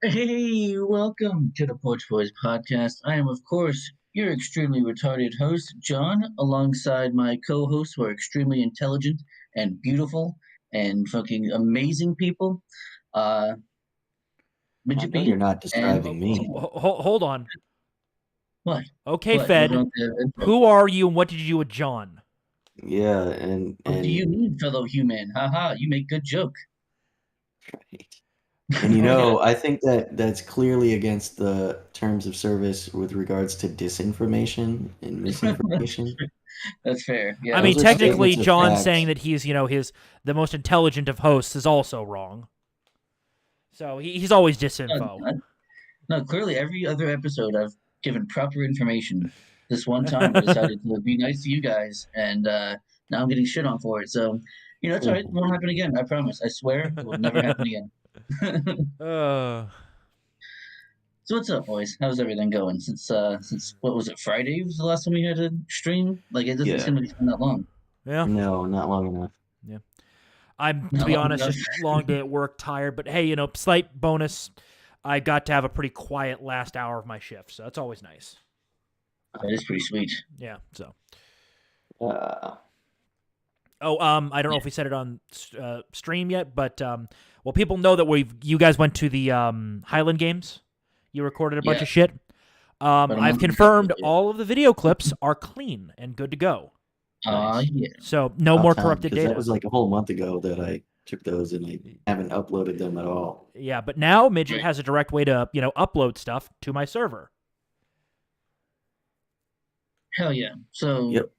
Hey, welcome to the Porch Bois podcast. I am, of course, your extremely retarded host, John, alongside my co hosts who are extremely intelligent and beautiful and fucking amazing people. Uh, I Mijjt know you're not and describing me. Hold on. what? Okay, What? What's wrong Fed. with the intro? Who are you and what did you do with John? Yeah, and What do you and mean, fellow human? Haha, you make good joke. and Oh, yeah. I think that that's clearly against the terms of service with regards to disinformation and misinformation. That's fair. I Yeah. mean, Those are technically, statements of John saying fact. that he's the most intelligent of hosts is also wrong. So he's always No, disinfo. no, clearly every other episode I've given proper information. This one time I decided to be nice to you guys, and now I'm getting shit on for it. So, it's all right. It Mhm. won't happen again. I promise. I swear it will never happen again. uh, So what's up, boys? How's everything going? Since what was it? Friday was the last time we had a stream. Like it doesn't Yeah. seem like it's been that long. yeah, No, not long enough. yeah. I'm, to Not be long honest, enough. just long day at work, tired. But hey, slight bonus. I got to have a pretty quiet last hour of my shift, so that's always nice. That is pretty sweet. Yeah. So. Uh, Oh, I don't know if we said it on stream yet, but well, people know that you guys went to the Highland Games. You recorded a bunch Yeah, of shit. about a I've month and a half confirmed ago. Yeah. all of the video clips are clean and good to go. nice. Yeah. So no About more time, corrupted because that data. was like a whole month ago that I took those and I haven't uploaded them at all. Yeah, but now Mijjt Right. has a direct way to upload stuff to my server. Hell yeah. So Yep.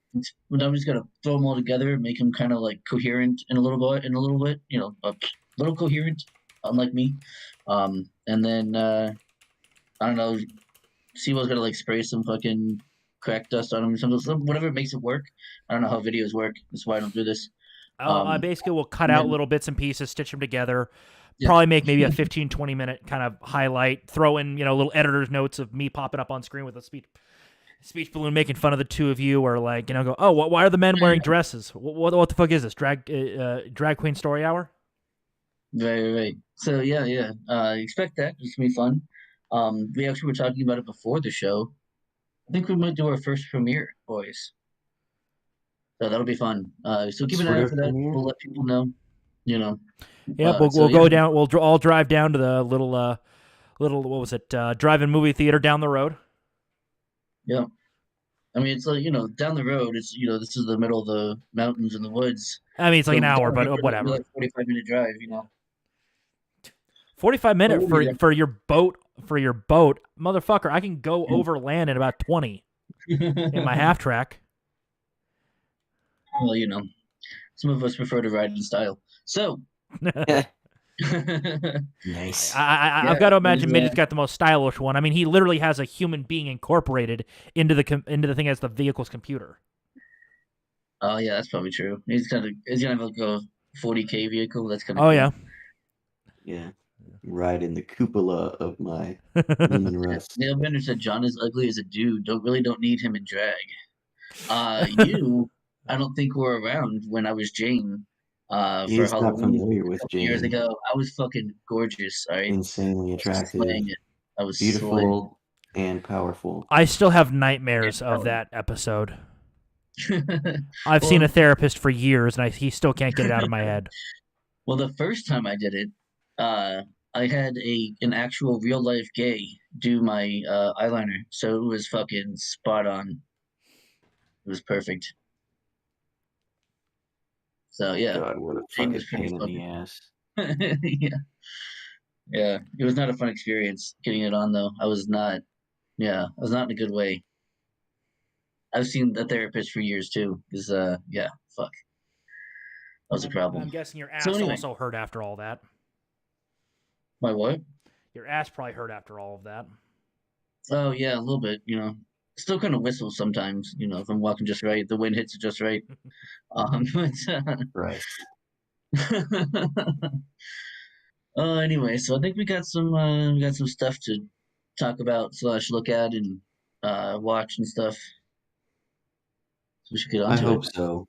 I'm just gonna throw them all together, make them kind of like coherent in a little bit, a little coherent, unlike me. And then I don't know, Sibo's gonna like spray some fucking crack dust on them or something, whatever makes it work. I don't know how videos work. That's why I don't do this. I basically will cut And out then little bits and pieces, stitch them together, yeah, probably make maybe a 15, 20-minute kind of highlight, throw in, little editor's notes of me popping up on screen with a speech balloon making fun of the two of you, or like, go, oh, why are the men wearing dresses? What the fuck is this? Drag queen story hour? right. So yeah. Expect that. It's gonna be fun. We actually were talking about it before the show. I think we might do our first premiere, boys. So that'll be fun. So keep an eye Sort out of for that. premiere. We'll let people know. You know. Yep, we'll, So we'll yeah, go down. We'll all drive down to the little what was it? Drive-in movie theater down the road. yeah. I mean, it's like down the road. It's this is the middle of the mountains and the woods. I mean, it's like So an down hour, the road but it'll be whatever. like 45-minute drive. Yeah. 45 minute But we'll be for your boat motherfucker. I can go over land in about 20 there. in my half track. Well, some of us prefer to ride in style. So. Nice. I've Yeah, got to there's imagine Midget's got the most stylish one. I mean, he literally has a human being incorporated into the thing as the vehicle's computer. Oh yeah, that's probably true. He's gonna have like a 40K vehicle. That's kind of Oh cool. yeah. Yeah. Right in the cupola of my Lumen Rust. Neil Bender said John is ugly as a dude. Don't need him in drag. I don't think were around when I was Jane. For He's not Halloween familiar a with couple years Jane. ago. I was fucking gorgeous. All right, Insanely I was attractive, slaying it. I was slaying beautiful, and powerful. I still have nightmares of it. that episode. Well, I've seen a therapist for years, and he still can't get it out of my head. well, the first time I did it, I had an actual real life gay do my eyeliner, so it was fucking spot on. It was perfect. So yeah, God, what a Jane fucking was pretty pain in the fucking. ass. Yeah. It was not a fun experience getting it on though. I was not. Yeah, I was not in a good way. I've seen the therapist for years too. Because yeah, fuck, that was a I'm problem. guessing your So ass anyway, also hurt after all that. my what? Your ass probably hurt after all of that. Oh yeah, a little bit. Still kind of whistles sometimes. If I'm walking just right, the wind hits it just right. But Right. anyway, so I think we got some stuff to talk about slash look at and watch and stuff. So we should get I onto it. hope so.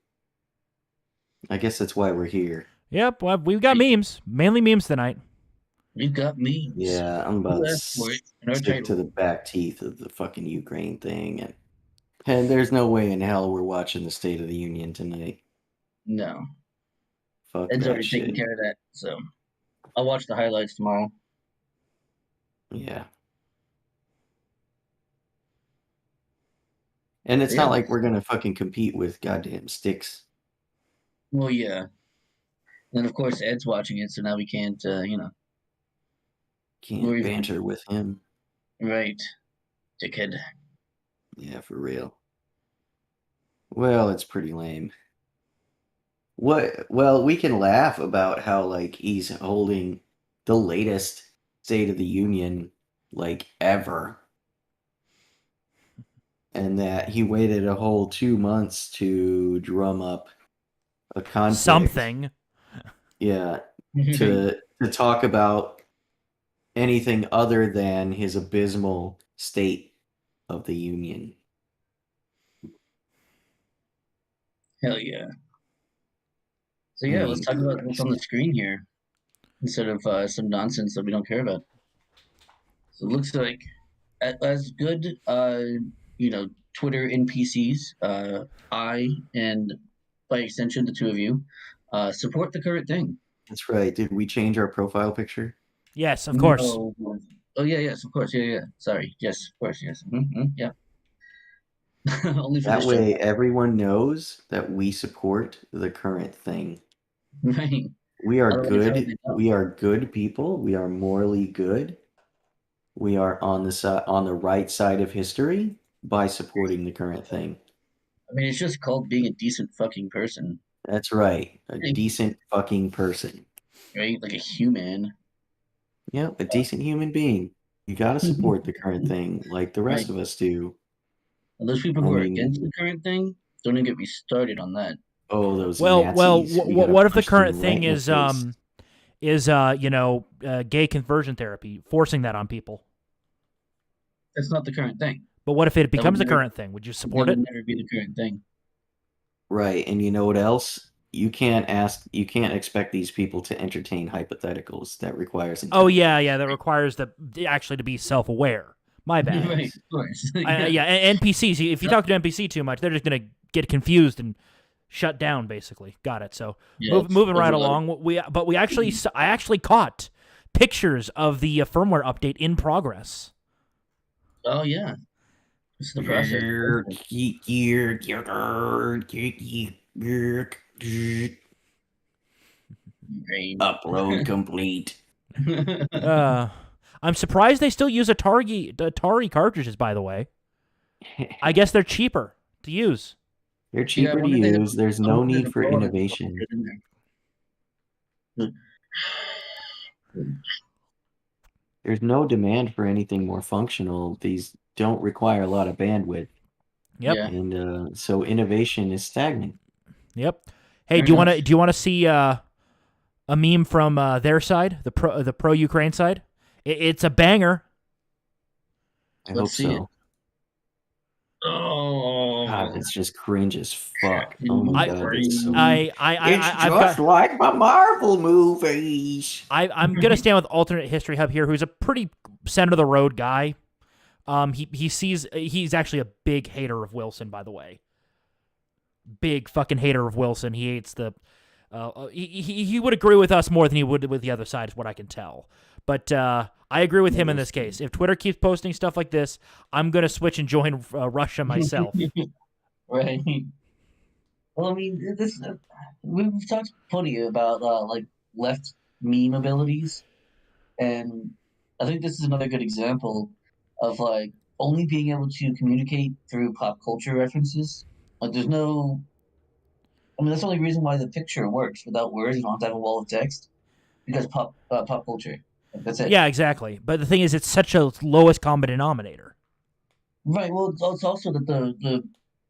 I guess that's why we're here. Yep, well, we've got memes, mainly memes tonight. We've got memes. Yeah, I'm about Who to asked for it in our stick to title? the back teeth of the fucking Ukraine thing, and there's no way in hell we're watching the State of the Union tonight. No. Fuck Ed's that already taking shit. care of that, so I'll watch the highlights tomorrow. Yeah. And it's Yeah. not like we're gonna fucking compete with goddamn sticks. Well, yeah. And of course, Ed's watching it, so now we can't, Can't we're banter with him. right, dickhead. Yeah, for real. Well, it's pretty lame. What? Well, we can laugh about how like he's holding the latest State of the Union like ever, and that he waited a whole 2 months to drum up a conflict. Something. Yeah, to talk about anything other than his abysmal State of the Union. Hell yeah. So yeah, let's talk about what's on the screen here instead of some nonsense that we don't care about. So it looks like as good, Twitter NPCs. I and by extension the two of you support the current thing. That's right. Did we change our profile picture? Yes, of course. No. Oh yeah, yes, of course, yeah. Sorry, yes, of course, yes. Yeah. Only for That this way, show. everyone knows that we support the current thing. Right. We are Otherwise, how would good. they know? We are good people. We are morally good. We are on the right side of history by supporting the current thing. I mean, it's just called being a decent fucking person, That's right. A Hey. decent fucking person. right? Like a human. Yep, a decent human being. You gotta support the current thing like the rest Right. of us do. And those people I who are mean, against the current thing, don't even get me started on that. oh, those Well, Nazis. We gotta what if the punch them current right thing in the is face. gay conversion therapy, forcing that on people? That's not the current thing. But what if it That would becomes the never, current thing? Would you that support would it? never be the current thing. Right, and you know what else? You can't expect these people to entertain hypotheticals. That requires Oh intelligence. yeah, that requires actually to be self-aware. My bad. Right, Yes. of course. Yeah, NPCs. If you talk to NPC too much, they're just gonna get confused and shut down. Basically, got it. So Yeah, moving right overload. along. I actually caught pictures of the firmware update in progress. Oh yeah, this is the process. Great. Upload complete. I'm surprised they still use Atari cartridges. By the way, I guess they're cheaper to use. They're Yeah, I cheaper to wonder if they have- use. There's I no wonder if need the for pro has innovation. in there. There's no demand for anything more functional. These don't require a lot of bandwidth, Yep. Yeah. and so innovation is stagnant. Yep. Hey, Fair do enough. you want to see a meme from their side, the pro Ukraine side? It's a banger. I Let's hope see it. so. Oh, God, it's just cringe as fuck. Fucking Oh my I- god, it's so. I've got. like my Marvel movies. I'm gonna stand with Alternate History Hub here, who's a pretty center of the road guy. He's actually a big hater of Wilson, by the way. Big fucking hater of Wilson. He hates the. He would agree with us more than he would with the other side, is what I can tell. But I agree with him in this case. If Twitter keeps posting stuff like this, I'm gonna switch and join Russia myself. right. Well, I mean, we've talked plenty about like left meme abilities, and I think this is another good example of like only being able to communicate through pop culture references. Like, there's no. I mean, that's the only reason why the picture works without words. You don't have to have a wall of text because pop culture. Like, that's it. Yeah, exactly. But the thing is, it's such a lowest common denominator. Right. Well, it's also that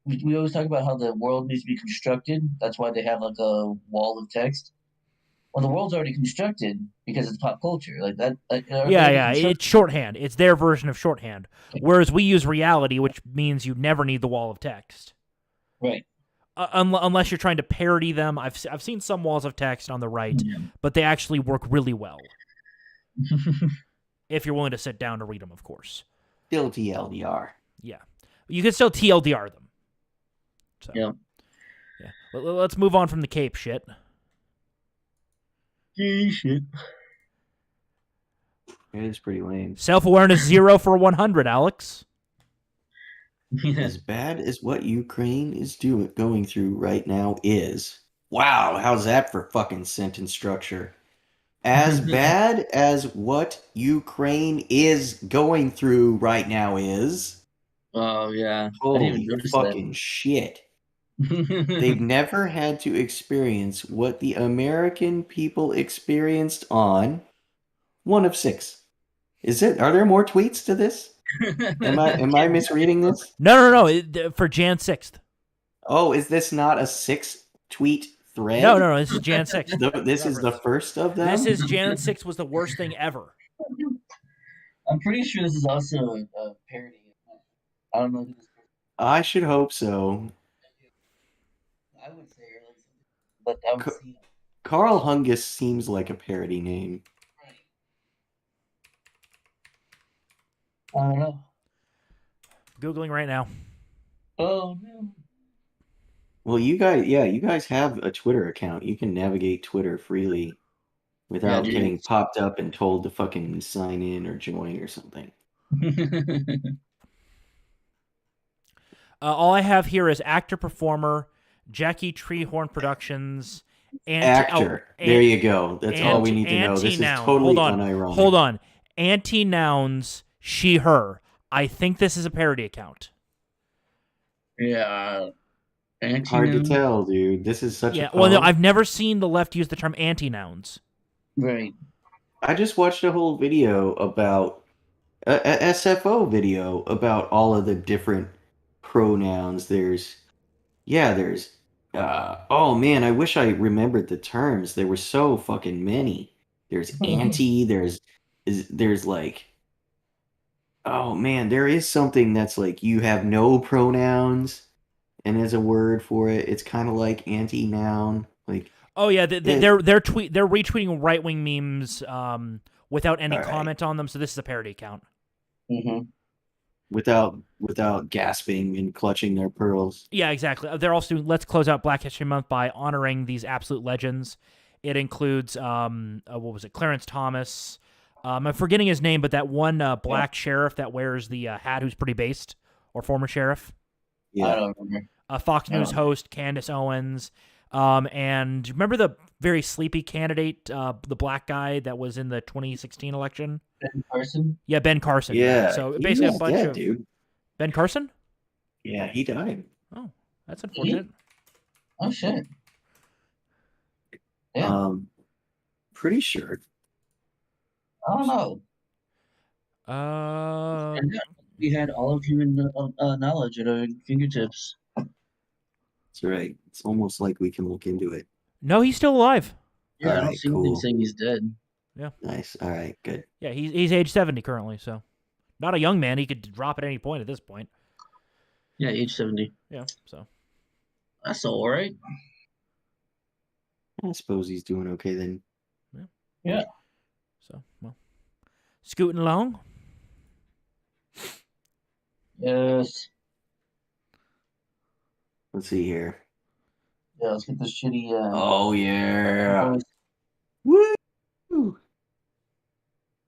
we always talk about how the world needs to be constructed. That's why they have like a wall of text. Well, the world's already constructed because it's pop culture. Like that. Yeah, it's shorthand. It's their version of shorthand. Whereas we use reality, which means you never need the wall of text. Right. Unless you're trying to parody them. I've seen some walls of text on the right, Yeah. but they actually work really well. If you're willing to sit down to read them, of course. Still TLDR. Yeah. You can still TLDR them. So, Yeah. yeah. Let's move on from the Cape shit. Yeah, shit. It is pretty lame. Self-awareness 0 for 100, Alex. Yeah. As bad as what Ukraine is going through right now is. Wow, how's that for fucking sentence structure? As bad as what Ukraine is going through right now is. Oh yeah. I didn't Holy even notice fucking shit. that. They've never had to experience what the American people experienced on 1 of 6. Are there more tweets to this? Am I misreading this? No. For Jan 6th. Oh, is this not a 6-tweet thread? No. This is Jan 6th. This is the first of them? This is Jan 6th was the worst thing ever. I'm pretty sure this is also a parody. I don't know who this person. I should hope so. I would say or like something, but I would see. Carl Hungus seems like a parody name. I don't know. Googling right now. Oh no. Well, you guys have a Twitter account. You can navigate Twitter freely without dude. getting popped up and told to fucking sign in or join or something. All I have here is actor performer Jackie Treehorn Productions. Actor. There you go. That's all we need to know. This is totally unironic. Hold on. Anti-nouns, she, her. I think this is a parody account. Yeah. Hard to tell, dude. This is such a well, no, I've never seen the left use the term anti-nouns. Right. I just watched a whole video about a SFO video about all of the different pronouns. Oh man, I wish I remembered the terms. There were so fucking many. There's anti, there's like, oh man, there is something that's like you have no pronouns, and as a word for it, it's kind of like anti-noun. Like, oh yeah, they're retweeting right-wing memes without any comment on them. So this is a parody account. Mm-hmm. Without gasping and clutching their pearls. Yeah, exactly. They're also doing Let's Close Out Black History Month by honoring these absolute legends. It includes what was it, Clarence Thomas. I'm forgetting his name, but that one black sheriff that wears the hat, who's pretty based, or former sheriff. Yeah, I don't remember. Fox News host Candace Owens. And remember the very sleepy candidate, the black guy that was in the 2016 election? Ben Carson? Yeah, Ben Carson. Yeah. So basically a bunch of... Dude. Ben Carson? Yeah, he died. Oh, that's unfortunate. Oh, shit. Yeah. Pretty sure. I don't know. And we had all of human knowledge at our fingertips. That's right. It's almost like we can look into it. No, he's still alive. Yeah, I don't see anything saying he's dead. Yeah. Nice. All right, good. Yeah, he's age 70 currently, so not a young man. He could drop at any point at this point. Yeah, age 70. Yeah, so that's all right. I suppose he's doing okay then. Yeah. So, well, scooting along. Yes. Let's see here. Yeah, let's get this shitty. Oh yeah. Woo!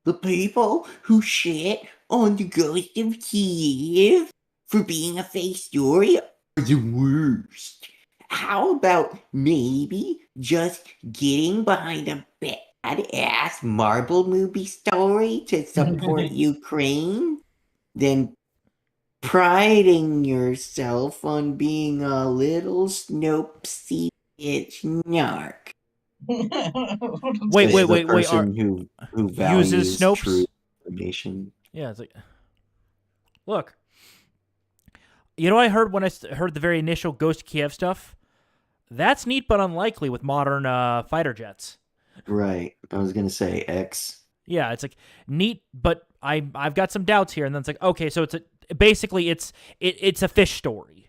The people who shit on the ghost of Kiev for being a fake story are the worst. How about maybe just getting behind a bad-ass Marvel movie story to support Ukraine? Then priding yourself on being a little Snopesy bitch narc. Wait. Person who values uses Snopes? true information. Yeah, it's like, look. You know what I heard when I heard the very initial Ghost of Kiev stuff? That's neat but unlikely with modern fighter jets. Right. I was going to say X. Yeah, it's like neat, but I've got some doubts here. And then it's like, okay, so basically it's a fish story.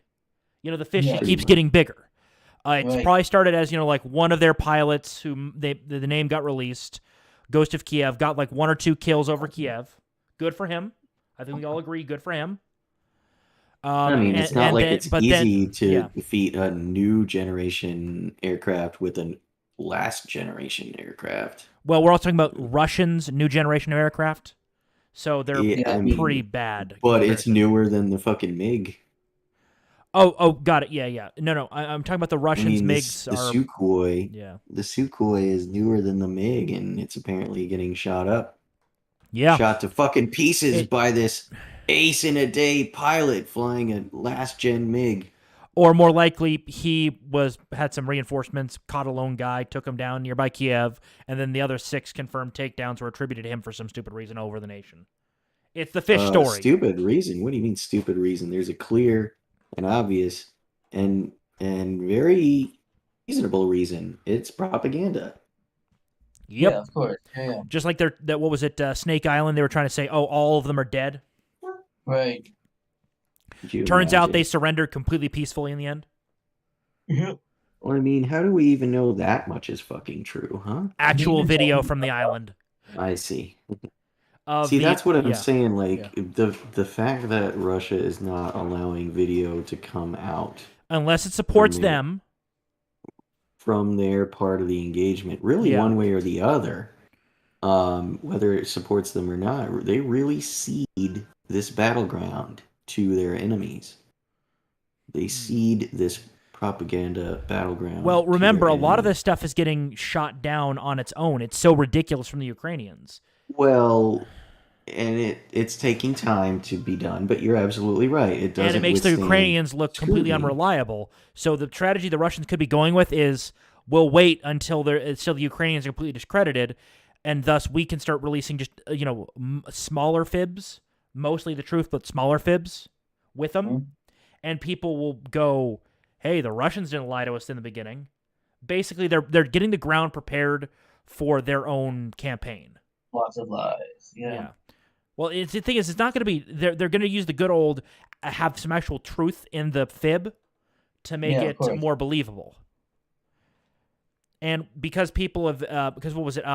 You know, the fish keeps getting bigger. It's probably started as, like one of their pilots who the name got released, Ghost of Kiev, got like 1 or 2 kills over Kiev. Good for him. I think we all agree. Good for him. I mean, it's not like it's easy to yeah. defeat a new generation aircraft with a last generation aircraft. Well, we're also talking about Russians' new generation of aircraft, so they're I mean, pretty bad. But it's newer than the fucking MiG. Oh, got it. Yeah. No. I'm talking about the Russians. MiGs the are Sukhoi. Yeah. The Sukhoi is newer than the MiG, and it's apparently getting shot up. Yeah. Shot to fucking pieces by this ace-in-a-day pilot flying a last-gen MiG. Or more likely, he had some reinforcements, caught a lone guy, took him down nearby Kiev, and then the other 6 confirmed takedowns were attributed to him for some stupid reason over the nation. It's the fish story. Stupid reason? What do you mean stupid reason? There's a clear and obvious and very reasonable reason. It's propaganda. Yep. Yeah, of course. Yeah. Just like what was it, Snake Island? They were trying to say, oh, all of them are dead. Right. Turns out they surrendered completely peacefully in the end. Yeah. Well, I mean, how do we even know that much is fucking true, huh? Actual video from the island. I see. That's what I'm saying. Like, the fact that Russia is not allowing video to come out unless it supports them from their part of the engagement, really one way or the other, whether it supports them or not, they really cede this battleground to their enemies. They cede this propaganda battleground. Well, remember, a lot of this stuff is getting shot down on its own. It's so ridiculous from the Ukrainians. Well, and it's taking time to be done, but you're absolutely right. It doesn't. And it makes the Ukrainians look completely unreliable. So the strategy the Russians could be going with is, we'll wait until the Ukrainians are completely discredited, and thus we can start releasing just smaller fibs, mostly the truth, but smaller fibs with them, and people will go, "Hey, the Russians didn't lie to us in the beginning." Basically, they're getting the ground prepared for their own campaign. Lots of lies. Yeah. Well, the thing is, it's not going to be. They're going to use the good old have some actual truth in the fib to make it more believable. And because people have, because what was it?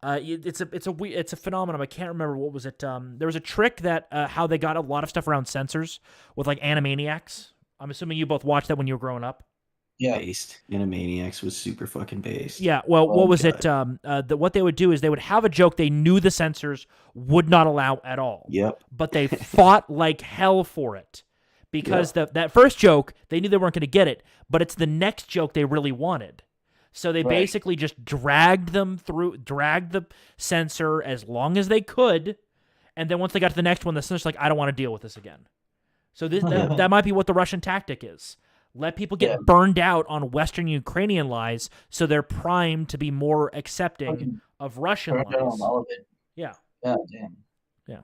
It's a phenomenon. I can't remember what was it. There was a trick that how they got a lot of stuff around censors with like Animaniacs. I'm assuming you both watched that when you were growing up. Yeah. Based. Animaniacs was super fucking based. Yeah, well, what was it? What they would do is they would have a joke they knew the censors would not allow at all. Yep. But they fought like hell for it. Because that first joke, they knew they weren't going to get it, but it's the next joke they really wanted. So they basically just dragged the censor as long as they could, and then once they got to the next one, the censor's like, I don't want to deal with this again. So that might be what the Russian tactic is. Let people get burned out on Western Ukrainian lies, so they're primed to be more accepting of Russian lies. All of it. Yeah. God damn. Yeah.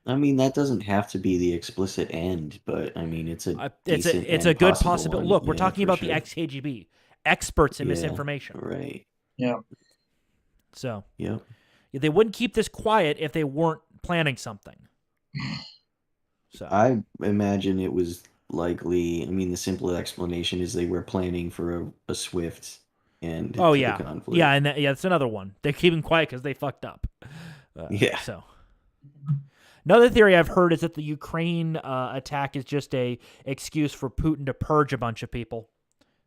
I mean, that doesn't have to be the explicit end, but I mean, it's a good possibility. Look, we're talking about the ex-KGB, experts in misinformation. Right. Yeah. So. Yeah. They wouldn't keep this quiet if they weren't planning something. So I imagine it was likely. I mean, the simple explanation is they were planning for a swift end. Oh to yeah, the conflict. yeah, and that's another one. They're keeping quiet because they fucked up. So another theory I've heard is that the Ukraine attack is just a excuse for Putin to purge a bunch of people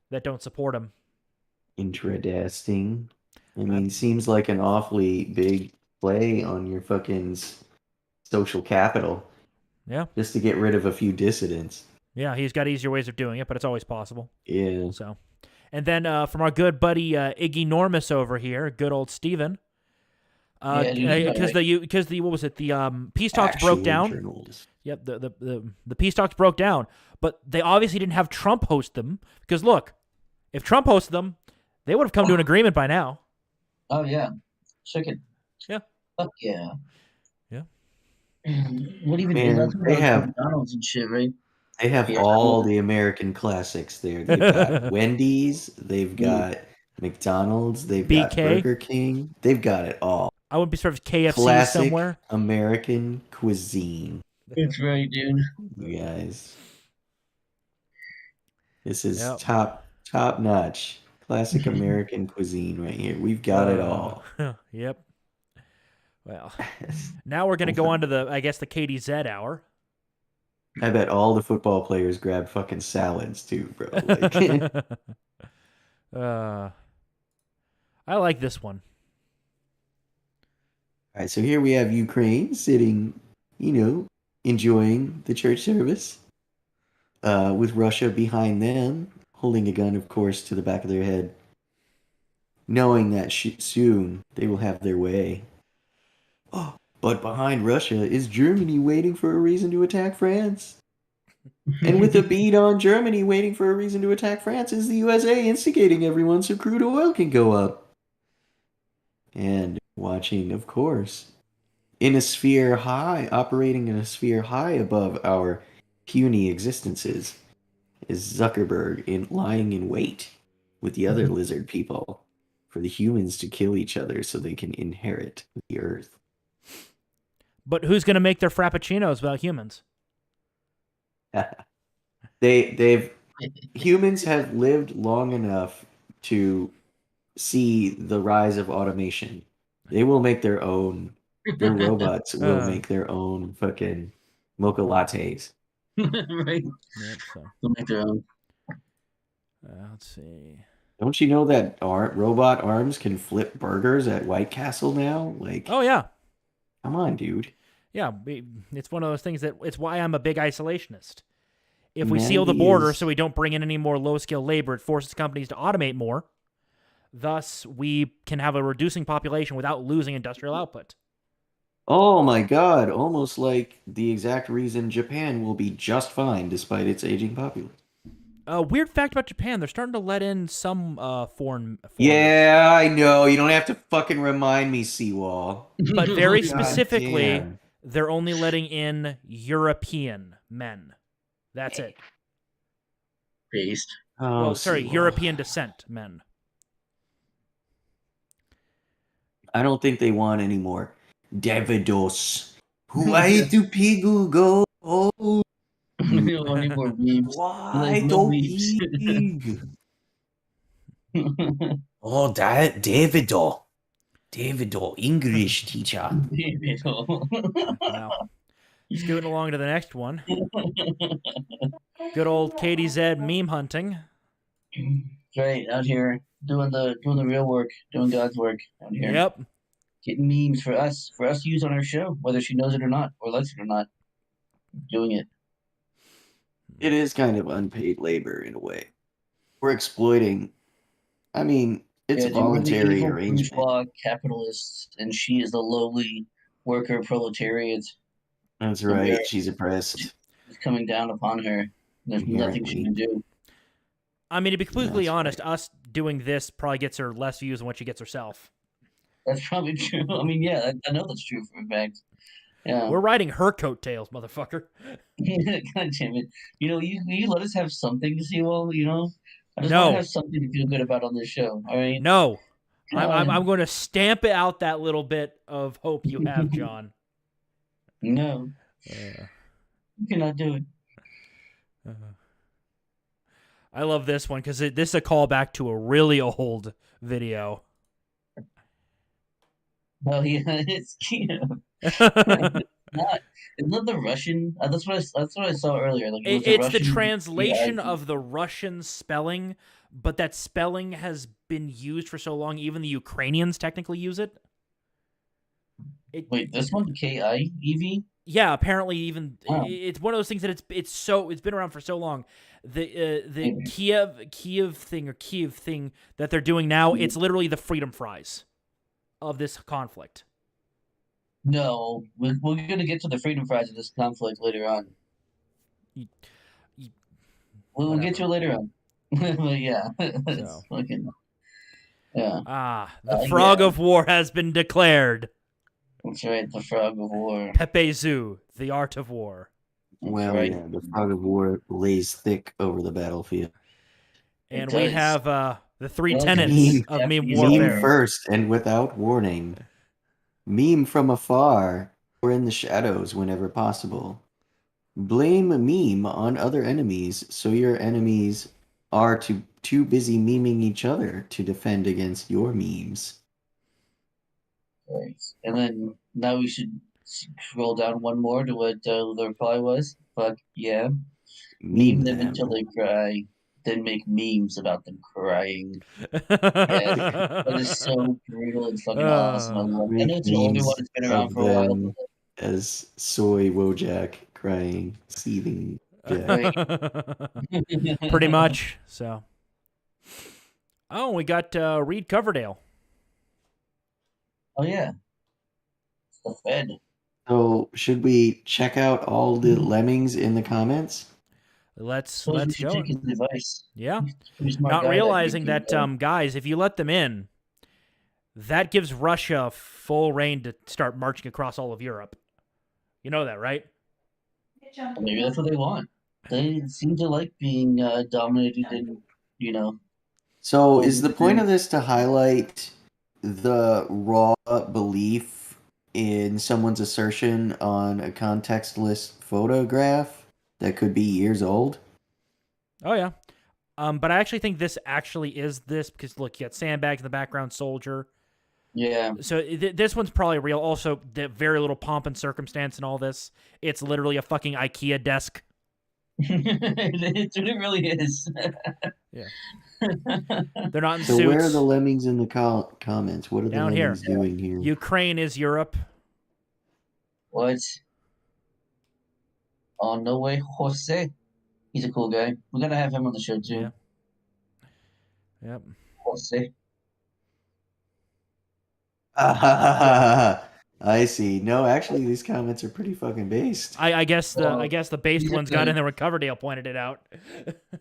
that don't support him. Interesting. I mean, seems like an awfully big play on your fucking social capital. Yeah. Just to get rid of a few dissidents. Yeah, he's got easier ways of doing it, but it's always possible. Yeah. So, and then from our good buddy Iggy Normus over here, good old Steven. Because the what was it? The peace talks broke down. Journals. Yep, the peace talks broke down, but they obviously didn't have Trump host them because look, if Trump hosted them, they would have come to an agreement by now. Oh yeah, chicken. Yeah. Fuck yeah. Yeah. What even? They have McDonald's and shit, right? They have all the American classics there. They've got Wendy's, they've got McDonald's, they've got Burger King. They've got it all. I wouldn't be surprised if KFC Classic somewhere. American cuisine. That's right, dude. You guys. This is top notch. Classic American cuisine right here. We've got it all. Yep. Well, now we're gonna go on to the KDZ hour. I bet all the football players grab fucking salads too, bro. Like, I like this one. all right, so here we have Ukraine sitting, enjoying the church service, with Russia behind them, holding a gun, of course, to the back of their head, knowing that soon they will have their way. Oh, but behind Russia is Germany waiting for a reason to attack France. And with a bead on Germany waiting for a reason to attack France is the USA instigating everyone so crude oil can go up. And watching, of course, operating in a sphere high above our puny existences, is Zuckerberg lying in wait with the other lizard people for the humans to kill each other so they can inherit the earth. But who's going to make their frappuccinos without humans? Humans have lived long enough to see the rise of automation. They will make their robots will make their own fucking mocha lattes. Right. Yep, so. They'll make their own. Let's see. Don't you know that robot arms can flip burgers at White Castle now? Like, oh yeah, come on, dude. Yeah, it's one of those things it's why I'm a big isolationist. If we seal the border so we don't bring in any more low-skilled labor, it forces companies to automate more. Thus, we can have a reducing population without losing industrial output. Oh my god, almost like the exact reason Japan will be just fine despite its aging population. Weird fact about Japan, they're starting to let in some foreign. Yeah, I know. You don't have to fucking remind me, Seawall. But very specifically, they're only letting in European men. That's it. Based. Oh, European descent men. I don't think they want any more Davidos. Why do people go? Oh, We don't want any more memes. why no do pig? Oh, that Davido, English teacher. Well, scooting along to the next one. Good old KDZ meme hunting. Right, out here doing the real work, doing God's work out here. Yep. Getting memes for us to use on our show, whether she knows it or not, or likes it or not. Doing it. It is kind of unpaid labor in a way. We're exploiting. I mean, it's a voluntary arrangement. Porch Bois capitalists, and she is the lowly worker proletariat. That's right. She's oppressed. It's coming down upon her. There's nothing she can do. I mean, to be completely honest, us doing this probably gets her less views than what she gets herself. That's probably true. I mean, yeah, I know that's true for a fact. Yeah. We're riding her coattails, motherfucker. God damn it. You let us have something to see, well, I just want to have something to feel good about on this show, all right? No. I'm going to stamp out that little bit of hope you have, John. No. You cannot do it. I love this one because this is a callback to a really old video. Oh yeah, it's cute. It's not the Russian. That's what I saw earlier. Like it's the translation of the Russian spelling, but that spelling has been used for so long. Even the Ukrainians technically use it. Wait, this one Kiev? Yeah, apparently even it's one of those things that it's been around for so long. The Kiev thing that they're doing now, it's literally the freedom fries of this conflict. No, we're going to get to the freedom fries of this conflict later on. We'll get to it later on. But yeah, it's fucking... Yeah. The frog of war has been declared. That's right, the frog of war. Pepe Zoo, the art of war. Well, yeah, the frog of war lays thick over the battlefield. And we have the three tenets of meme warfare. Meme first and without warning. Meme from afar or in the shadows whenever possible. Blame a meme on other enemies so your enemies are too busy memeing each other to defend against your memes. Right. And then now we should scroll down one more to what the reply was. Fuck yeah. Meme them until they cry, then make memes about them crying. Yeah, that is so brutal and fucking awesome. I love it. I know Make it's an older one. memes It's been around of for a while. them as soy Wojak crying, seething Jack. Right. Pretty much. So. Oh, we got Reed Coverdale. Oh yeah, it's the Fed. So should we check out all the lemmings in the comments? Let's Suppose we should go. take his advice. Yeah. He's a pretty smart Not guy, realizing think, that, guys, if you let them in, that gives Russia full reign to start marching across all of Europe. You know that, right? maybe that's what they want. They seem to like being dominated and, you know. So is the point of this to highlight the raw belief in someone's assertion on a contextless photograph that could be years old? Oh, yeah. But I actually think this actually is this because, look, you got sandbags in the background, soldier. Yeah. So this one's probably real. Also, the very little pomp and circumstance in all this. It's literally a fucking IKEA desk. It really is. Yeah. They're not in So suits. where are the lemmings in the comments? What are Down the here. lemmings doing here? Ukraine is Europe. What? Oh, no way, Jose. He's a cool guy. We're gonna have him on the show too. Yeah. Yep. Jose. I see. No, actually, these comments are pretty fucking based. I guess the based these are ones got the- in there when Coverdale pointed it out.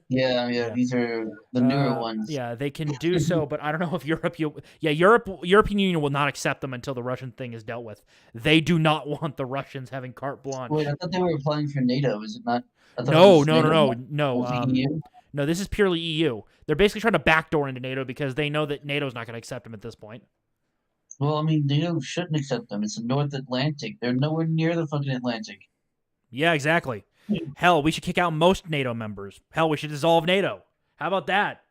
Yeah, these are the newer ones. Yeah, they can do so, but I don't know if European Union will not accept them until the Russian thing is dealt with. They do not want the Russians having carte blanche. Wait, I thought they were applying for NATO. Is it not? I thought it No. was NATO. No. Was it EU? No, this is purely EU. They're basically trying to backdoor into NATO because they know that NATO's not going to accept them at this point. Well, I mean, NATO shouldn't accept them. It's the North Atlantic. They're nowhere near the fucking Atlantic. Yeah, exactly. Hell, we should kick out most NATO members. Hell, we should dissolve NATO. How about that?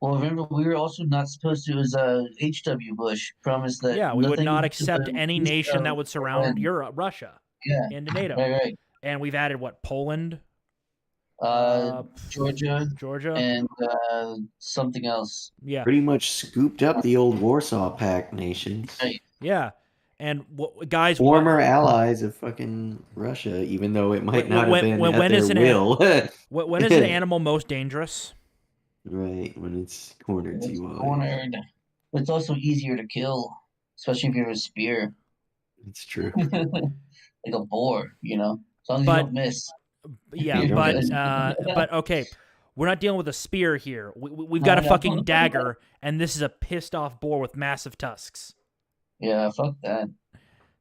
Well, remember, we were also not supposed to. It was H.W. Bush promised that. Yeah, we would nothing not to accept the any east nation of that would surround Iran. Europe, Russia, Yeah, into NATO. right. And we've added what? Poland, Georgia, and something else. Yeah, Pretty much scooped up the old Warsaw Pact nations. Right. yeah. And guys, Former allies of fucking Russia, even though it might not have been when at is their an will. when is an animal most dangerous? Right, when it's cornered It's too hard. cornered. But it's also easier to kill, especially if you have a spear, It's true. like a boar. You know, as long as But- you don't miss. Yeah, You're good. but okay, we're not dealing with a spear here. We've got a No. fucking dagger, and this is a pissed off boar with massive tusks. Yeah, fuck that.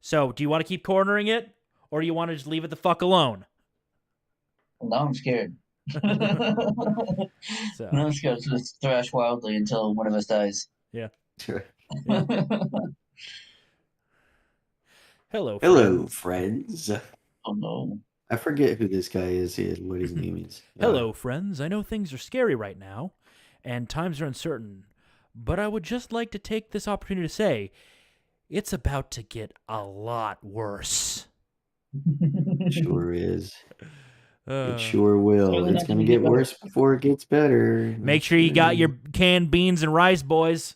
So, do you want to keep cornering it, or do you want to just leave it the fuck alone? Now I'm scared. So, Now I'm scared to just thrash wildly until one of us dies. hello, Hello, friends. Oh no. I forget who this guy is and what his name is. Hello, friends. I know things are scary right now, and times are uncertain, but I would just like to take this opportunity to say it's about to get a lot worse. Sure is. Uh, It sure will. Certainly It's not going gonna to get get worse before it gets better. Make sure you got your canned beans and rice, boys.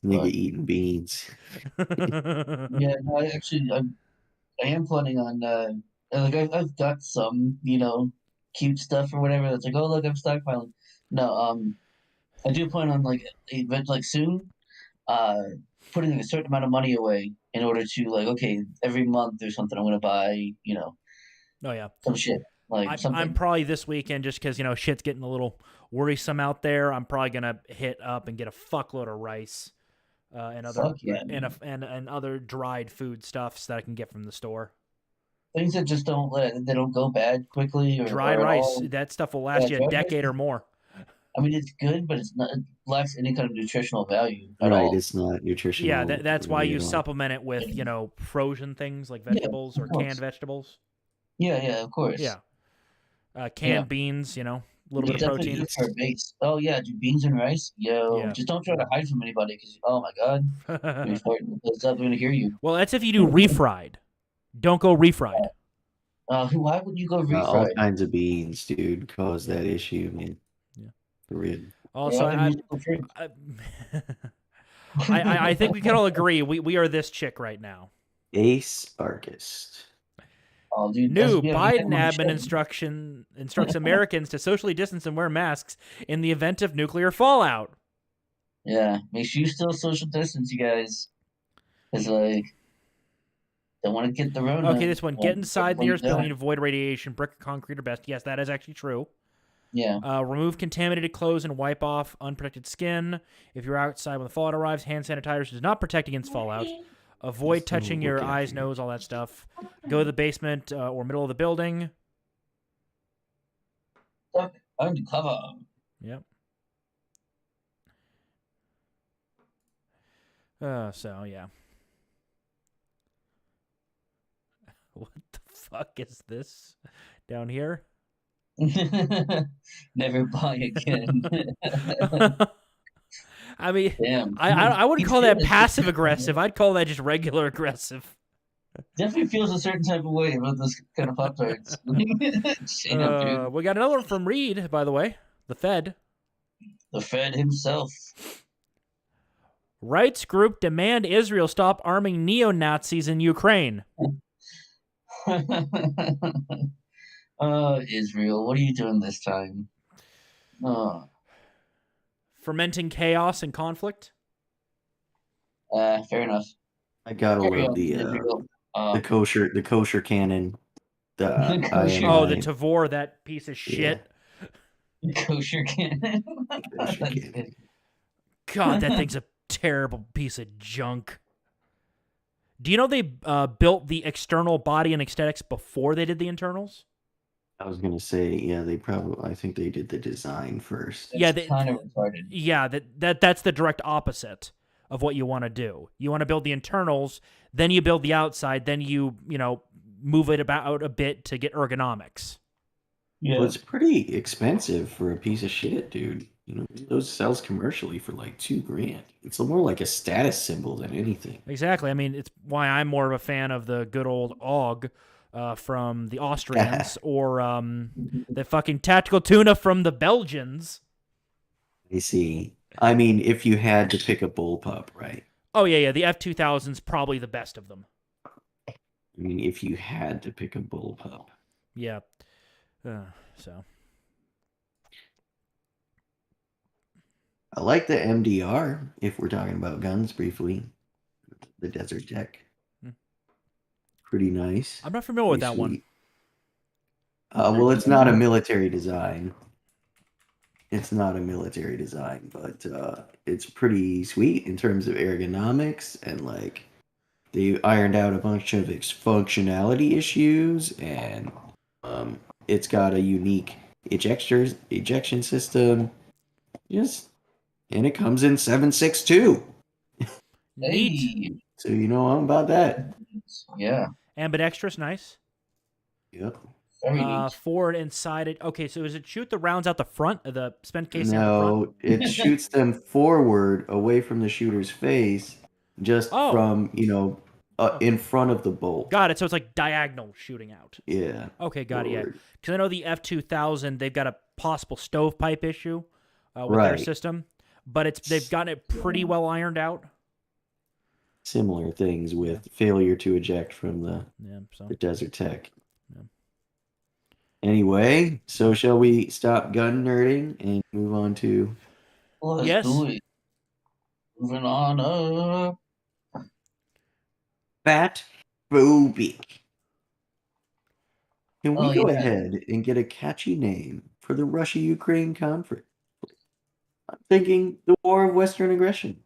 Nigga eating beans. Yeah, no, I am planning on like I've got some, cute stuff or whatever that's like, oh look, I'm stockpiling. No, I do plan on like event like soon, putting like, a certain amount of money away in order to like, okay, every month there's something I'm gonna buy, Oh yeah, some shit. Like something. I'm probably this weekend just because shit's getting a little worrisome out there. I'm probably gonna hit up and get a fuckload of rice, and other Fuck yeah, and other dried food stuffs that I can get from the store. Things that just they don't go bad quickly or Dried or at rice, all. that stuff will last you a dried rice decade or more. I mean, it's good, but it lacks any kind of nutritional value at Right, all. it's not nutritional. Yeah, that's why really you at all. supplement it with frozen things like vegetables of or course. canned vegetables. Yeah, of course. Yeah, canned Yeah. beans. A little You bit of definitely protein. good for a base. Oh yeah, do beans and rice. Yo, Yeah. just don't try to hide from anybody, because oh my god, before it's not going to hear you. Well, that's if you do refried. Don't go refried. Why would you go All refried? kinds of beans, dude, cause Yeah. that issue, man. Yeah. For real. Also, They have a musical drink. I think we can all agree we are this chick right now. Ace Archist. Oh, dude, New we had him Biden on the admin show. instructs Americans to socially distance and wear masks in the event of nuclear fallout. Yeah, make sure you still social distance, you guys, because like don't want to get the Rona. Okay, this one. Get inside the nearest building, die. avoid radiation, brick or concrete or best. Yes, that is actually true. Yeah. Remove contaminated clothes and wipe off unprotected skin. If you're outside when the fallout arrives, hand sanitizer does not protect against fallout. Avoid touching your eyes, nose, all that stuff. Go to the basement or middle of the building. Undercover. Yep. So, yeah. What the fuck is this down here? Never buy again. I mean, Damn. I wouldn't call that passive aggressive. I'd call that just regular aggressive. Definitely feels a certain type of way about this kind of Pop Tarts. Damn, dude. We got another one from Reed, by the way. The Fed. The Fed himself. Rights group demand Israel stop arming neo-Nazis in Ukraine. Israel, what are you doing this time? Fermenting chaos and conflict. Fair enough. I gotta love the kosher cannon. The the Tavor, that piece of shit. Yeah. Kosher cannon. God, that thing's a terrible piece of junk. Do you know they built the external body and aesthetics before they did the internals? I was gonna say, yeah, I think they did the design first. It's kind of retarded. Yeah, that's the direct opposite of what you want to do. You want to build the internals, then you build the outside, then you move it about a bit to get ergonomics. Yeah, well, it's pretty expensive for a piece of shit, dude. Those sells commercially for like $2,000. It's more like a status symbol than anything. Exactly. I mean, it's why I'm more of a fan of the good old AUG from the Austrians or the fucking tactical tuna from the Belgians. I see. I mean, if you had to pick a bullpup, right? Oh, yeah. The F-2000's probably the best of them. I mean, if you had to pick a bullpup. Yeah. So. I like the MDR, if we're talking about guns briefly. The Desert Tech. Pretty nice. I'm not familiar with that one. Well, it's not a military design. It's not a military design, but it's pretty sweet in terms of ergonomics, and like they ironed out a bunch of its functionality issues, and it's got a unique ejection system. And it comes in 7.62. Neat. So you know all about that. Yeah. Ambidextrous, nice. Yep. Very neat. Forward and sided. Okay, so does it shoot the rounds out the front of the spent casing? No, it shoots them forward away from the shooter's face, just from, in front of the bolt. Got it. So it's like diagonal shooting out. Yeah. Okay, got it. Yeah. Because I know the F-2000, they've got a possible stovepipe issue with their system, but they've gotten it pretty well ironed out. Similar things with failure to eject from the Desert Tech. Yeah. Anyway, so shall we stop gun nerding and move on to... Let's do it. Moving on up. Fat phobic. Can we go ahead and get a catchy name for the Russia-Ukraine conflict? I'm thinking the War of Western Aggression.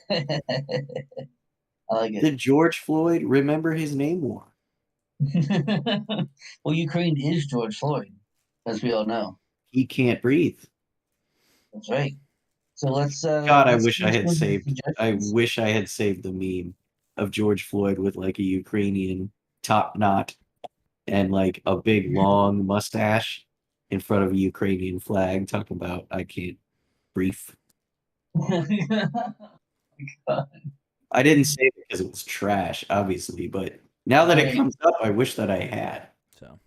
I like it. Did George Floyd remember his name more? Well, Ukraine is George Floyd, as we all know. He can't breathe. That's right. So let's. God, I wish I had saved. I wish I had saved the meme of George Floyd with like a Ukrainian top knot and like a big long mustache in front of a Ukrainian flag, talking about I can't brief. I didn't say it because it was trash, obviously, but now that it Right. comes up, I wish that I had. So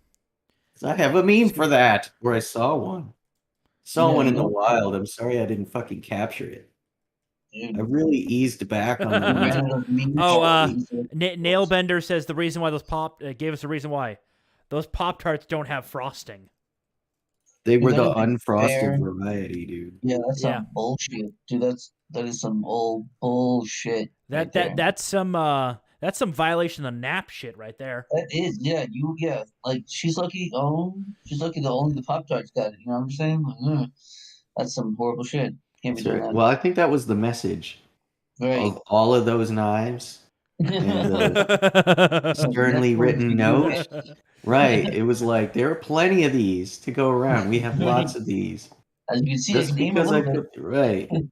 'Cause I have a meme for that, where I saw one. Saw Yeah, one in the no. wild. I'm sorry I didn't fucking capture it. Dude. I really eased back on the We ran music. out of memes. Oh, Nailbender says the reason why those gave us a reason why those Pop-Tarts don't have frosting. They were Is that the even unfrosted fair? variety, dude. Yeah, that's Yeah. some bullshit, dude. That is some old bullshit. Right there. That's some violation of the nap shit right there. That is, yeah. Like she's lucky. Oh, she's lucky that only the Pop Tarts got it. You know what I'm saying? Like, that's some horrible shit. Can't be That's doing right. that. Well, I think that was the message Right. of all of those knives and the sternly Next one's written for note. you. Right. It was like there are plenty of these to go around. We have lots of these. As you can see, I Just can name a because I little put right. bit.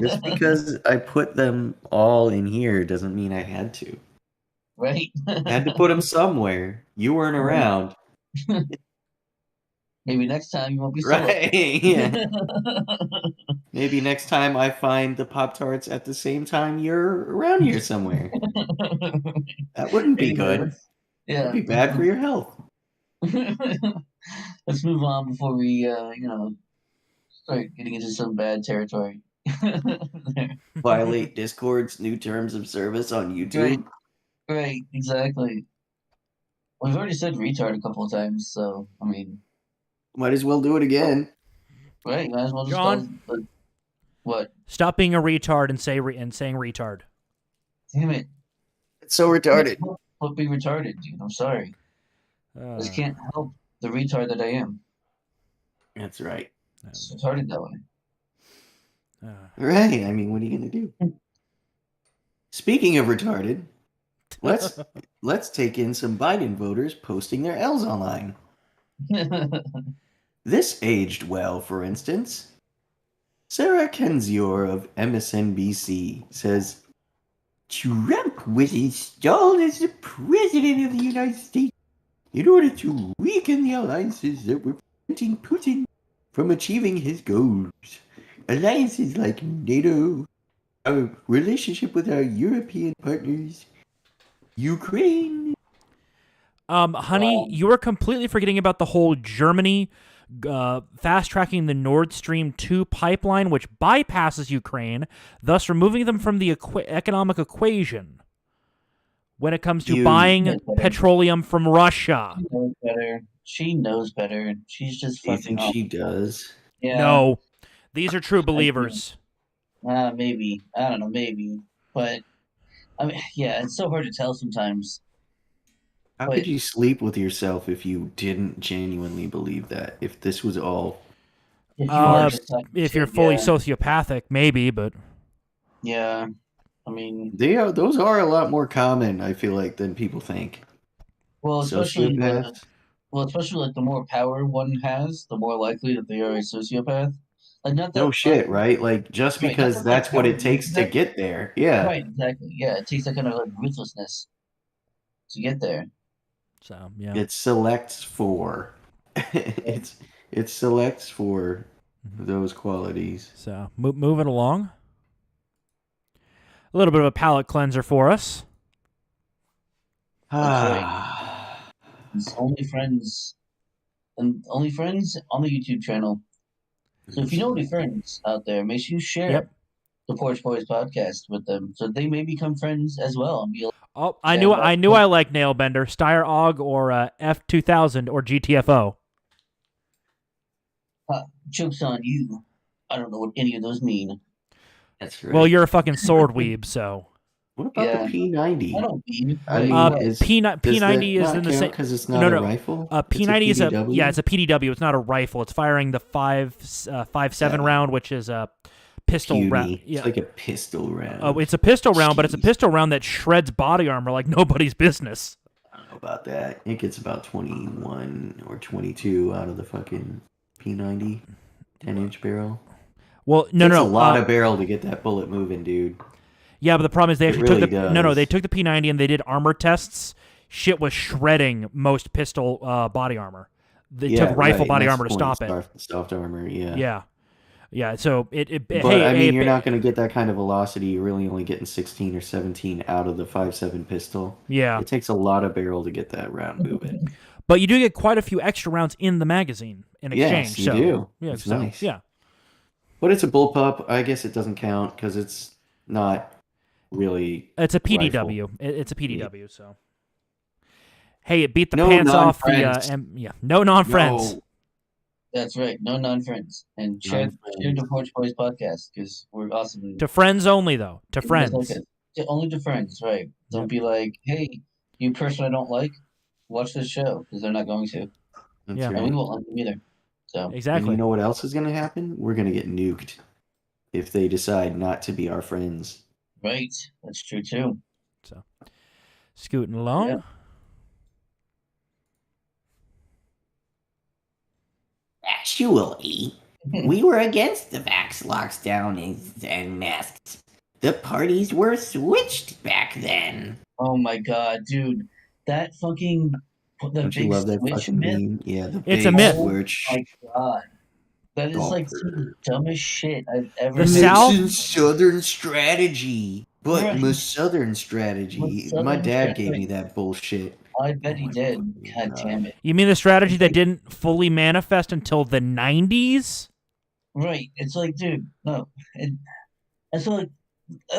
Just because I put them all in here doesn't mean I had to. Right. I had to put them somewhere. You weren't around. Maybe next time you won't be so Right. Yeah. Maybe next time I find the Pop-Tarts at the same time you're around here somewhere. That wouldn't be Anyway, good. yeah. That'd be bad for your health. Let's move on before we, start getting into some bad territory. Violate Discord's new terms of service on YouTube. Right, exactly. We've already said retard a couple of times, so I mean, Might as well do it again. right? Might as well just John? call it, what? Stop being a retard and saying retard. Damn it! It's so retarded. What be retarded, dude? I'm sorry. I just can't help the retard that I am. That's right. It's retarded that way. Right. I mean, what are you gonna do? Speaking of retarded, let's take in some Biden voters posting their L's online. This aged well, for instance. Sarah Kendzior of MSNBC says, Trump was installed as the president of the United States in order to weaken the alliances that were preventing Putin from achieving his goals. Alliances like NATO, our relationship with our European partners, Ukraine. Honey, you are completely forgetting about the whole Germany fast-tracking the Nord Stream 2 pipeline, which bypasses Ukraine, thus removing them from the economic equation when it comes to buying petroleum from Russia. She knows better. She knows better. She's just Do you fucking think up. she does? Yeah. No, these are true believers. Maybe. I don't know. Maybe. But I mean, yeah, it's so hard to tell sometimes. How could you sleep with yourself if you didn't genuinely believe that? If this was all If you're fully sociopathic, maybe, but yeah, I mean, those are a lot more common, I feel like, than people think. well, especially Sociopaths? especially like the more power one has, the more likely that they are a sociopath. Like not that No shit, right? Like just Right, because not that, that's what power it takes to that- get there. Yeah. Right, exactly. Yeah, it takes that kind of like ruthlessness to get there. so yeah. It selects for it selects for those qualities. So moving along. A little bit of a palate cleanser for us. It's only friends on the YouTube channel. So if you know any friends out there, make sure you share the Porch Bois podcast with them, so they may become friends as well. And be like, Oh, I knew I liked Nailbender, Steyr Og, or F2000 or GTFO. Joke's on you. I don't know what any of those mean. That's right. Well, you're a fucking sword weeb, so. What about the P90? I don't mean. P90 is in the same because it's not a rifle. P90 is it's a PDW. It's not a rifle. It's firing the 5.7 round, which is a pistol round. Yeah. It's like a pistol round. Oh, it's a pistol round, but it's a pistol round that shreds body armor like nobody's business. I don't know about that. It gets about 21 or 22 out of the fucking P90 10-inch barrel. Well, It's a lot of barrel to get that bullet moving, dude. Yeah, but the problem is they actually really took does. they took the P90 and they did armor tests. Shit was shredding most pistol body armor. It took rifle body that's armor to the point, stop it. Soft armor, yeah. Yeah. So You're not going to get that kind of velocity. You're really only getting 16 or 17 out of the 5.7 pistol. Yeah. It takes a lot of barrel to get that round moving. But you do get quite a few extra rounds in the magazine in exchange. Yes, you do. Yeah, it's nice. Yeah. But it's a bullpup. I guess it doesn't count because it's not really. It's a PDW. Rifle. It's a PDW. So, hey, it beat the No pants off the. non-friends. No non-friends. No. That's right. No non-friends. And share the Porch Bois podcast because we're awesome. To friends only, though. To It was friends. okay. Only to friends, right? Don't be like, hey, you person I don't like, watch this show because they're not going to. That's Yeah. right. And we won't like them either. So Exactly. And you know what else is going to happen? We're going to get nuked if they decide not to be our friends. right, that's true too. So, scooting along. Yeah. Actually, we were against the vax lockdown and masks. The parties were switched back then. Oh my god, dude, that fucking Don't you love that switch fucking myth? meme? Yeah, the It's big a myth. switch. Oh my god, that is like some of the dumbest shit I've ever. The heard. South- Nixon's Southern strategy. But Right. my Southern strategy. My Southern My dad strategy. gave me that bullshit. I bet he did. God damn it. You mean the strategy that didn't fully manifest until the 90s? Right. It's like, dude, no. And so,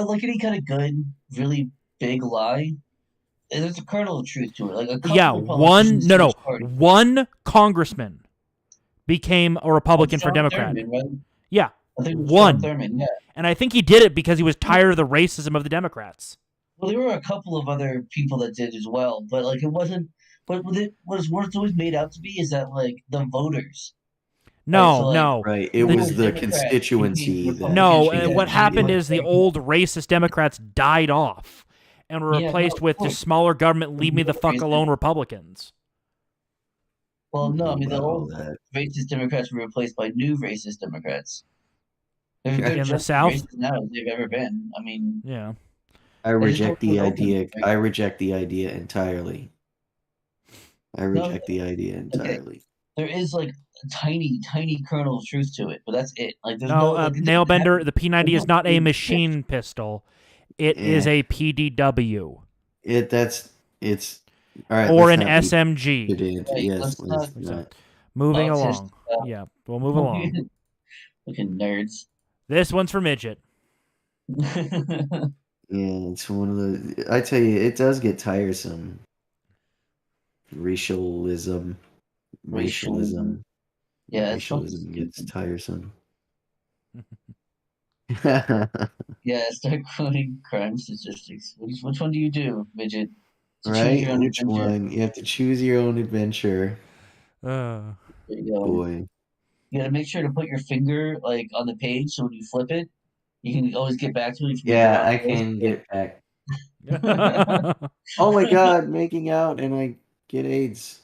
like any kind of good, really big lie, there's a kernel of truth to it. Like a couple Yeah, of politicians switched parties. one congressman became a Republican for Sean Democrat. Thurman, right? Yeah, I think it was one. Sean Thurman, yeah. And I think he did it because he was tired of the racism of the Democrats. Well, there were a couple of other people that did as well, but like it wasn't. But what it's always made out to be is that like the voters. No, so, like, no. Right. It They was were the Democrats, constituency they were that. No, Republicans, what yeah. happened Yeah. is the old racist Democrats died off and were Yeah, replaced no, with of just course. smaller government, leave me the fuck Racist. alone Republicans. Well, no, I mean the About all old that. racist Democrats were replaced by new racist Democrats. They're In the just as South? racist now as they've ever been. I mean, Yeah. I just reject don't the put it open, idea. right? I reject the idea entirely. I reject the idea entirely. there is like a tiny, tiny kernel of truth to it, but that's it. Like there's No, like, it Nail doesn't Bender, have- the P90 is no not a big machine pistol. It is Yeah. a PDW It's all right. or let's an not be SMG. pedantic. Right, Yes, let's let's not- not. Moving Politics, along. Yeah, we'll move along. Fucking nerds. This one's for Midget. Yeah, it's one of the. I tell you, it does get tiresome. Racialism. Yeah, it's Racialism gets tiresome. Yeah, start quoting crime statistics. Which one do you do, Midget? To choose Right? your own Which adventure. one? You have to choose your own adventure. Uh, There you go. Boy. You gotta make sure to put your finger like on the page so when you flip it, you can always get back to it. if you Yeah, make I it can get back. yeah, Oh my god, making out and I get AIDS.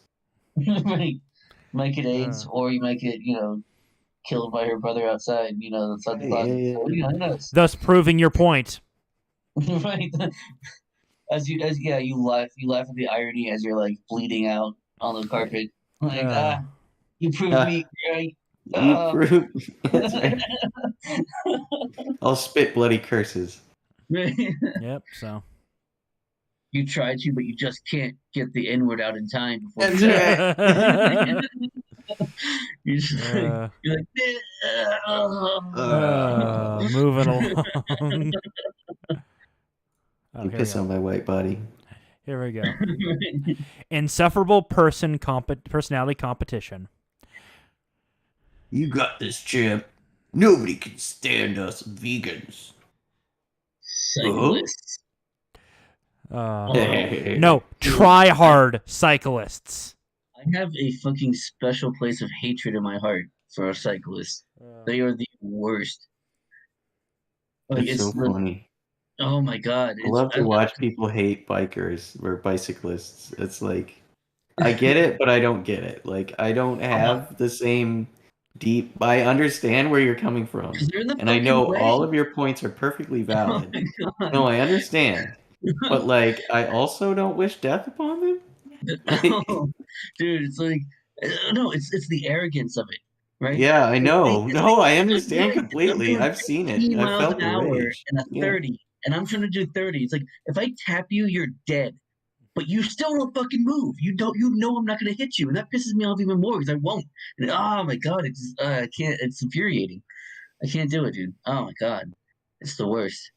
right. Might get AIDS, or you might get, killed by her brother outside, outside the Yeah, closet. yeah, So, who knows? thus proving your point. Right. You laugh at the irony as you're like bleeding out on the carpet. Like, you proved me right. You prove. That's right. I'll spit bloody curses. Yep, so. You try to, but you just can't get the N word out in time before. That's right. You're just Uh, you're like, moving along. Oh, You here we piss go. on my white body. Here we go. Insufferable personality competition. You got this, champ. Nobody can stand us vegans. Cyclists. No, try hard cyclists. I have a fucking special place of hatred in my heart for our cyclists. They are the worst. Like It's so like, funny. oh my god! I love to watch people hate bikers or bicyclists. It's like, I get it, but I don't get it. Like, I don't have the same deep. I understand where you're coming from, 'Cause they're in the and I fucking know way. all of your points are perfectly Oh valid. my god! No, I understand, but like, I also don't wish death upon them. Oh, dude, it's like No, it's the arrogance of it, right? Yeah, I know. It's like No, I I'm understand doing this. I'm completely. doing I've seen it. 15 I miles felt an the hour rage. and a Yeah. 30, and I'm trying to do 30. It's like if I tap you, you're dead. But you still don't fucking move. You know I'm not gonna hit you, and that pisses me off even more because I won't. And oh my god, it's I can't. It's infuriating. I can't do it, dude. Oh my god, it's the worst.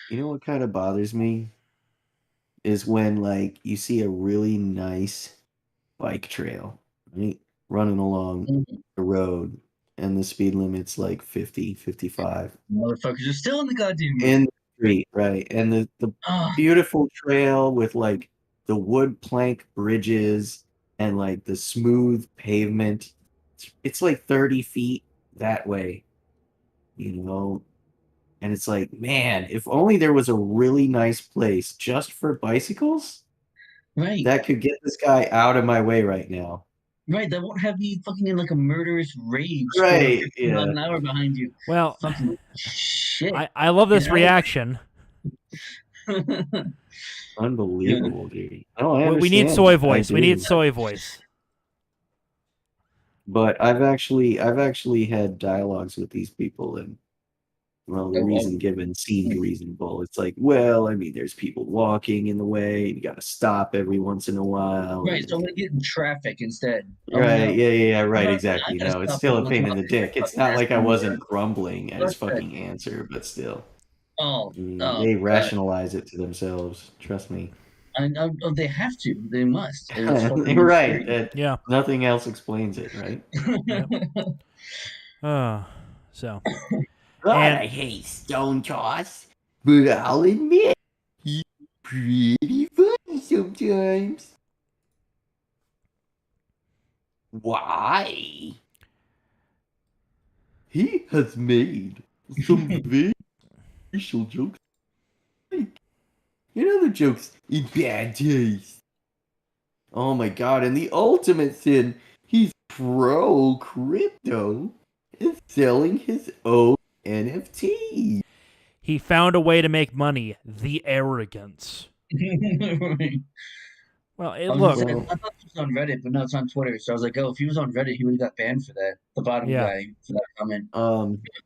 You know what kind of bothers me is when like you see a really nice bike trail, right? Running along the road and the speed limit's like 50, 55. Motherfuckers are still in the goddamn road. In the street, right? And the Oh, beautiful trail with like the wood plank bridges and like the smooth pavement. It's like 30 feet that way, you know? And it's like, man, if only there was a really nice place just for bicycles right, that could get this guy out of my way right now. right. That won't have me fucking in like a murderous rage going Right, 50 miles yeah. an hour behind you. Well, Fucking shit. I love this Get out reaction. of there. Yeah. Unbelievable, dude. No, I We need understand. soy I voice. We need do. soy voice. But I've actually had dialogues with these people, and well, the reason given seemed reasonable. It's like, well, I mean, there's people walking in the way. You got to stop every once in a while. Right, And so I'm gonna get in traffic instead. Oh right, no. yeah, I'm right, not, I exactly. gotta No, it's stop still every a once in pain a in while the to get dick. It's fucking not ass like I in the wasn't air. grumbling at his Trust that. fucking answer, but still. Oh, They God. rationalize it to themselves. Trust me. Oh, they have to. They must. It's fucking Right. infuriating. That Yeah. nothing else explains it, right? Yep. So God, and I hate stone toss, but I'll admit he's pretty funny sometimes. Why? He has made some very racial jokes. You know the jokes in bad taste. Oh my god, and the ultimate sin, he's pro crypto and selling his own NFT. he found a way to make money. The arrogance. Well, I was gonna look. say, Well, I thought this was on Reddit, but no, it's on Twitter. So I was like, oh, if he was on Reddit, he would have got banned for that. The bottom Yeah. guy for that comment.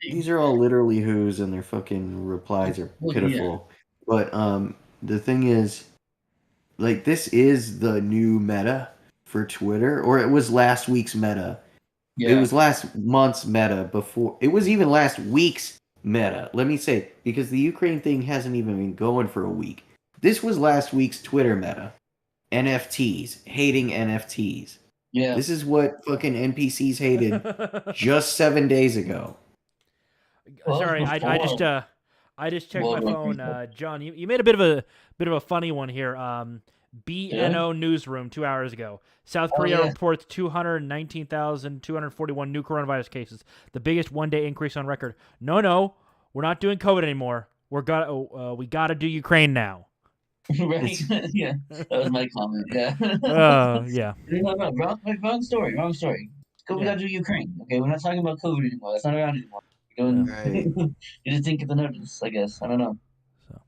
these are all literally who's and their fucking replies are Well, yeah. pitiful. But the thing is, like, this is the new meta for Twitter, or it was last week's meta. It Yeah. was last month's meta before. It was even last week's meta. Let me say, because the Ukraine thing hasn't even been going for a week. This was last week's Twitter meta. NFTs, hating NFTs. Yeah. This is what fucking NPCs hated just 7 days ago. Well, Sorry, it's I just before checked World my War phone. III. John, you made a bit of a funny one here. BNO Newsroom 2 hours ago. South Oh, Korea yeah. reports 219,241 new coronavirus cases, the biggest one-day increase on record. No, we're not doing COVID anymore. We gotta do Ukraine now. Right? Yeah. That was my comment. Yeah. Yeah. No, wrong story. Wrong story. We Yeah. gotta do Ukraine. Okay, we're not talking about COVID anymore. That's not around anymore. Right. You just didn't get the notice, I guess. I don't know. So,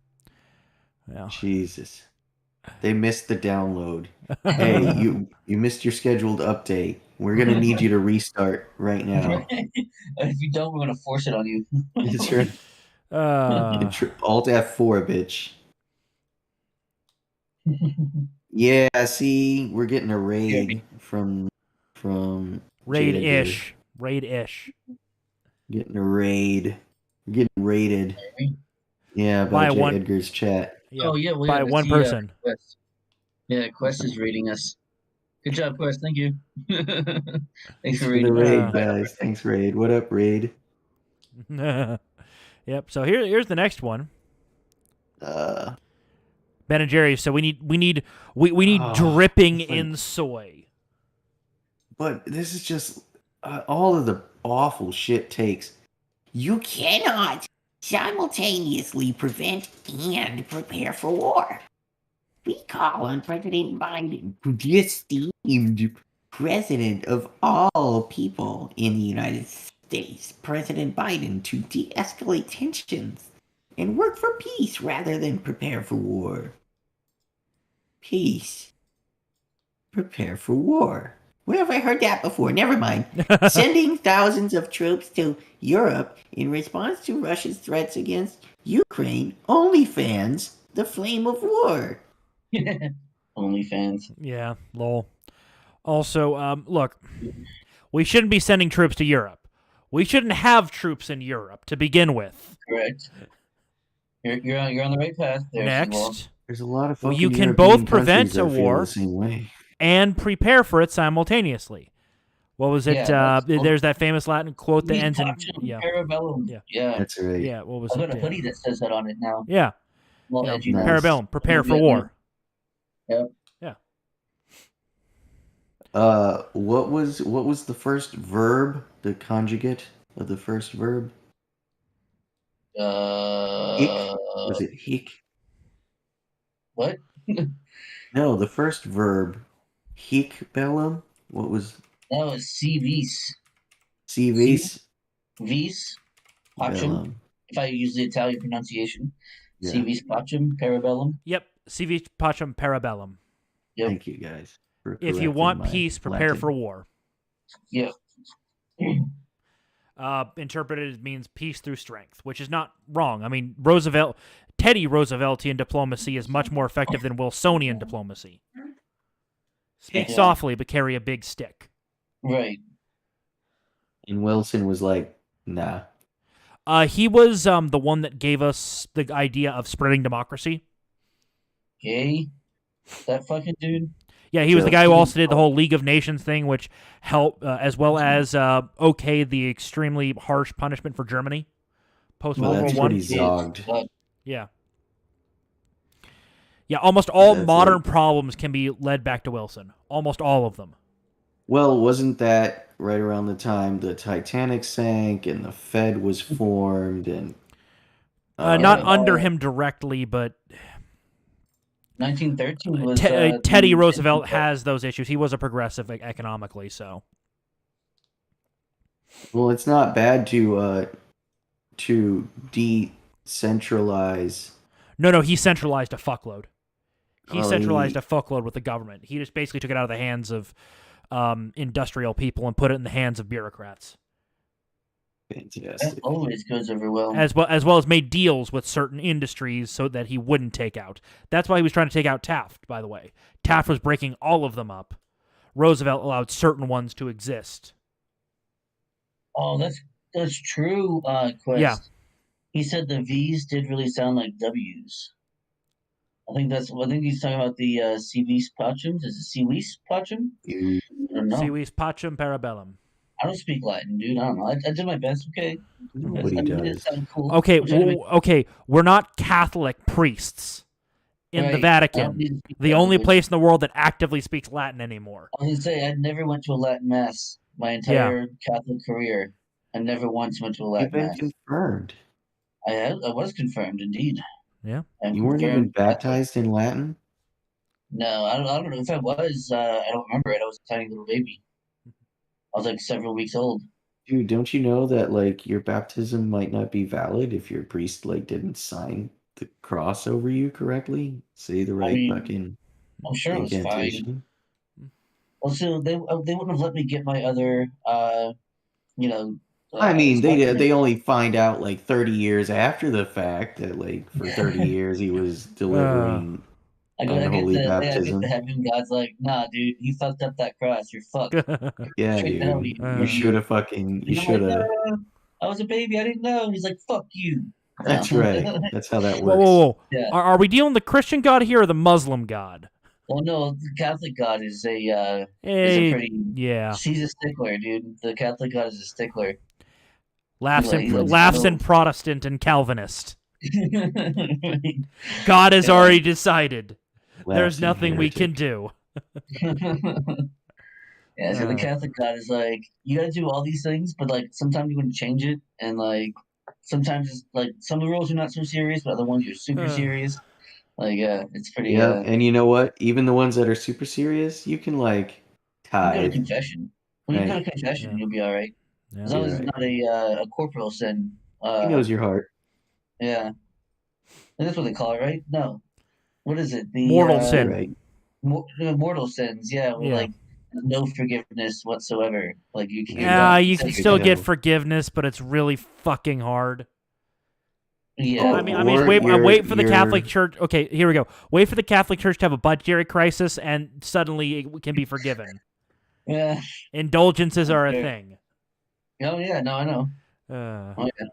yeah. Jesus. They missed the download. Hey, you missed your scheduled update. We're gonna need you to restart right now. If you don't, we're gonna force it on you. It's right. Alt F4, bitch. Yeah, see, we're getting a raid from Raid-ish. Getting a raid. We're getting raided. Yeah, by J. Edgar's chat. Yeah, Oh yeah, well, by yeah, one person. Quest. Yeah, Quest is rating us. Good job, Quest. Thank you. Thanks for the rating. raid, guys. Thanks, raid. What up, raid? Yep. So here's the next one. Uh, Ben and Jerry. So we need dripping in soy. But this is just all of the awful shit takes. You cannot simultaneously prevent and prepare for war. We call on President Biden, the esteemed president of all people in the United States, President Biden, to de-escalate tensions and work for peace rather than prepare for war. Peace. prepare for war. Where have I heard that before? Never mind. Sending thousands of troops to Europe in response to Russia's threats against Ukraine only fans the flame of war. OnlyFans. Yeah, lol. Also, look, we shouldn't be sending troops to Europe. We shouldn't have troops in Europe to begin with. Correct. You're on the right path there. Seymour. Next, There's a lot of Well, fucking you can European both prevent countries that a feel war. the same way. and prepare for it simultaneously. What was it? Yeah, There's that famous Latin quote that ends in Parabellum. Yeah. Yeah. That's right. yeah. What was I've it? got a hoodie that says that on it now. Yeah, Well, you know, edgy. Nice. Parabellum, prepare for Yeah. war. Yep. Yeah. What was the first verb? The conjugate of the first verb? Hic? Was it hic? What? No, the first verb. Hic bellum? What was That was C vis. civis? Vis. Pacem. Bellum. If I use the Italian pronunciation. Yeah. C vis pacem. Parabellum. Yep. Civis pacem parabellum. Yep. Thank you guys. For If you correcting want my peace, prepare Latin. for war. Yep. Interpreted it means peace through strength, which is not wrong. I mean, Teddy Rooseveltian diplomacy is much more effective than Wilsonian diplomacy. Speak Yeah. softly, but carry a big stick. Right. And Wilson was like, nah. He was the one that gave us the idea of spreading democracy. Okay. That fucking dude. Yeah, he was the Yeah. guy who also did the whole League of Nations thing, which helped, as well as okay the extremely harsh punishment for Germany post Well, World that's War pretty One. zogged. Yeah, yeah. Almost all That's modern like- problems can be led back to Wilson. Almost all of them. Well, wasn't that right around the time the Titanic sank and the Fed was formed and Not Yeah. under him directly, but 1913 was Teddy the- Roosevelt has those issues. He was a progressive economically, so well, it's not bad to decentralize. no. He centralized a fuckload. He Oh, centralized a fuckload with the government. He just basically took it out of the hands of industrial people and put it in the hands of bureaucrats, That Fantastic. always goes over well. as well as made deals with certain industries so that he wouldn't take out. That's why he was trying to take out Taft. By the way, Taft was breaking all of them up. Roosevelt allowed certain ones to exist. Oh, that's true, Quest. Yeah. He said the V's did really sound like W's. I think he's talking about the Civis Pacem. Is it Civis Pacem? You- I don't know. Civis pacem parabellum. I don't speak Latin, dude. I don't know. I did my best, okay? Nobody I made it does. sound cool. Okay, I'm trying to make- okay. We're not Catholic priests in the Right. I Vatican, don't need to speak the that only language. place in the world that actively speaks Latin anymore. I was gonna say I never went to a Latin mass my entire Catholic career. I never once went to a You've Latin been mass. confirmed. I was confirmed, indeed. Yeah. I'm You weren't even confirmed Catholic. baptized in Latin? No, I don't know if I was. I don't remember it. I was a tiny little baby. I was like several weeks old. Dude, don't you know that like your baptism might not be valid if your priest like didn't sign the cross over you correctly? Say the right mean, fucking I'm sure it was fine. incantation. Also, they wouldn't have let me get my other, you know. I mean, they sacrament. only find out like 30 years after the fact that like for 30 years he was delivering. I get unholy to baptism. heaven. God's like, nah, dude, you fucked up that cross. You're fucked. Yeah, Straight down, dude. you. You should have fucking. You And I'm should like, have. I was a baby. I didn't know. And he's like, fuck you. That's right. That's how that Whoa, works. whoa. Yeah. Are we dealing the Christian God here or the Muslim God? Well, no, the Catholic God is a Hey, pretty. yeah. He's a stickler, dude. The Catholic God is a stickler. Laughs He's like, laughs "No." in Protestant and Calvinist. God has already decided. There's Lapsing nothing we can heretic. do. Yeah, so the Catholic God is like, you gotta do all these things, but like sometimes you want to change it, and like sometimes it's like some of the rules are not so serious, but other ones are super serious. Like, it's pretty. Yeah, and you know what? Even the ones that are super serious, you can like You go to tithe. confession. When you go to Right. confession, Yeah. you'll be all right. Yeah. As long as You're it's not a corporal sin. He knows your heart. Yeah. And that's what they call it, right? No. What is it? The Mortal You're sin. right. mortal sins, yeah, with Yeah. like no forgiveness whatsoever. Like you're Yeah, done. you It's can like you're still done. get forgiveness, but it's really fucking hard. Yeah. I mean, Or wait for the you're- Catholic Church. Okay, here we go. Wait for the Catholic Church to have a budgetary crisis, and suddenly it can be forgiven. Yeah. Indulgences are a Sure. thing. Oh yeah, no, I know. Uh, Oh yeah.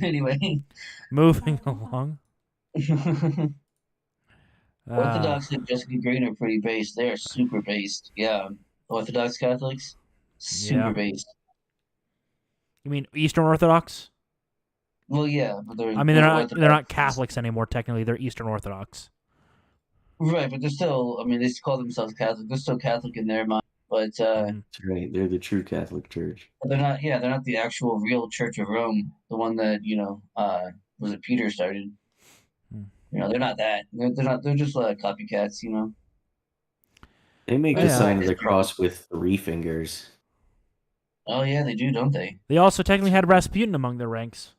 Anyway. moving along. Orthodox and Jessica Green are pretty based. They are super based. Yeah. Orthodox Catholics, super Yeah. based. You mean Eastern Orthodox? Well, yeah, but I mean, they're not Orthodox. Catholics anymore. Technically, they're Eastern Orthodox. Right, but they're still. I mean, they call themselves Catholic. They're still Catholic in their mind, but Mhm. That's right. They're the true Catholic Church. they're not. Yeah, they're not the actual real Church of Rome, the one that was it Peter started. Hmm. They're not that. They're not. They're just copycats. They make Oh, the yeah. sign of the cross with 3 fingers. Oh yeah, they do, don't they? They also technically had Rasputin among their ranks.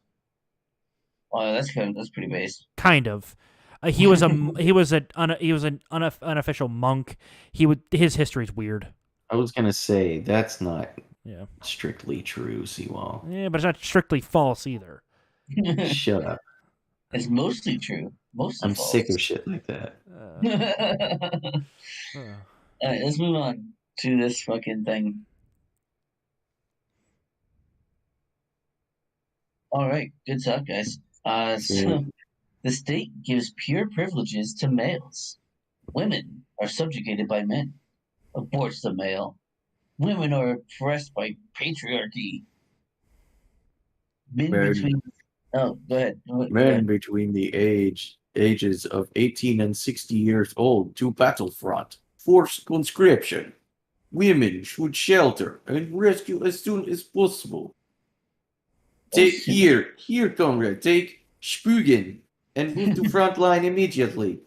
Oh, that's pretty based. Kind of. He was an unofficial monk. His history's weird. I was gonna say that's not Yeah. strictly true, Seawall. Yeah, but it's not strictly false either. Shut up. It's mostly true. Mostly I'm false. sick of shit like that. All right, let's move on to this fucking thing. All right, good talk, guys. So the state gives pure privileges to males. Women are subjugated by men. Aborts the male. Women are oppressed by patriarchy. Men Men- between. Oh, go ahead. Men between the ages of 18 and 60 years old to battlefront. Forced conscription. Women should shelter and rescue as soon as possible. Take here, comrade, take Spugen and move to front line immediately.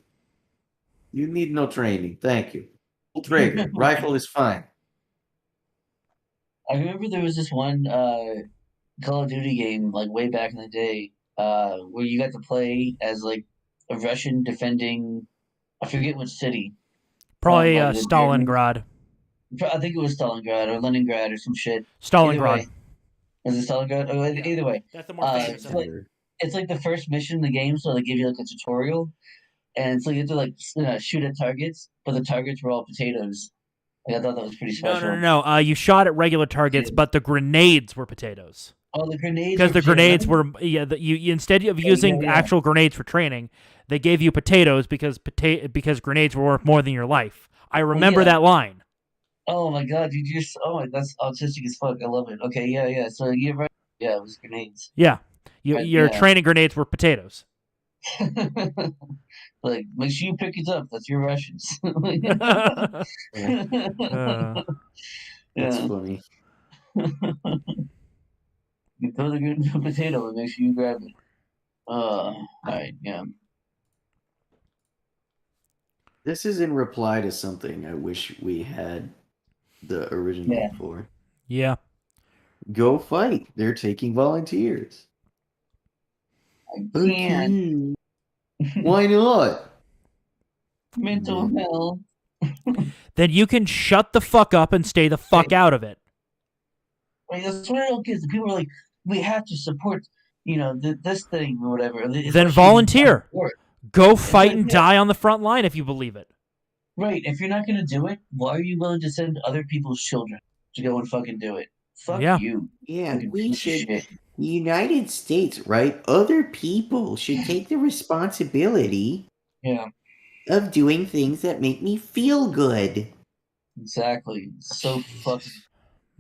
You need no training, thank you. Pull trigger, rifle is fine. I remember there was this one Call of Duty game like way back in the day where you got to play as like a Russian defending I forget which city. Probably Like, the Germans. Stalingrad. I think it was Stalingrad or Leningrad or some shit. Stalingrad. Is it Stalingrad? Oh, Yeah. either way. That's the more famous. It's like the first mission in the game, so they give you like a tutorial, and so you have to like shoot at targets, but the targets were all potatoes. Like, I thought that was pretty special. No. You shot at regular targets, but the grenades were potatoes. Oh, the grenades. Because the grenades were you instead of using actual grenades for training, they gave you potatoes because grenades were worth more than your life. I remember that line. Oh my god, that's autistic as fuck. I love it. Okay, yeah. So you're right. Yeah, it was grenades. Yeah, your training grenades were potatoes. Like, make sure you pick it up. That's your Russians. That's funny. You throw the potato and make sure you grab it. Alright, yeah. This is in reply to something I wish we had the original for. Yeah. Go fight. They're taking volunteers. I can't. Why not? Mental health. Then you can shut the fuck up and stay the fuck out of it. Like, that's what I don't get. People are like, we have to support, this thing or whatever. Then volunteer. Go fight and die on the front line if you believe it. Right. If you're not going to do it, why are you willing to send other people's children to go and fucking do it? Fuck you. Yeah, fucking we piece of should. shit. The United States, right? Other people should take the responsibility of doing things that make me feel good. Exactly. So fucking.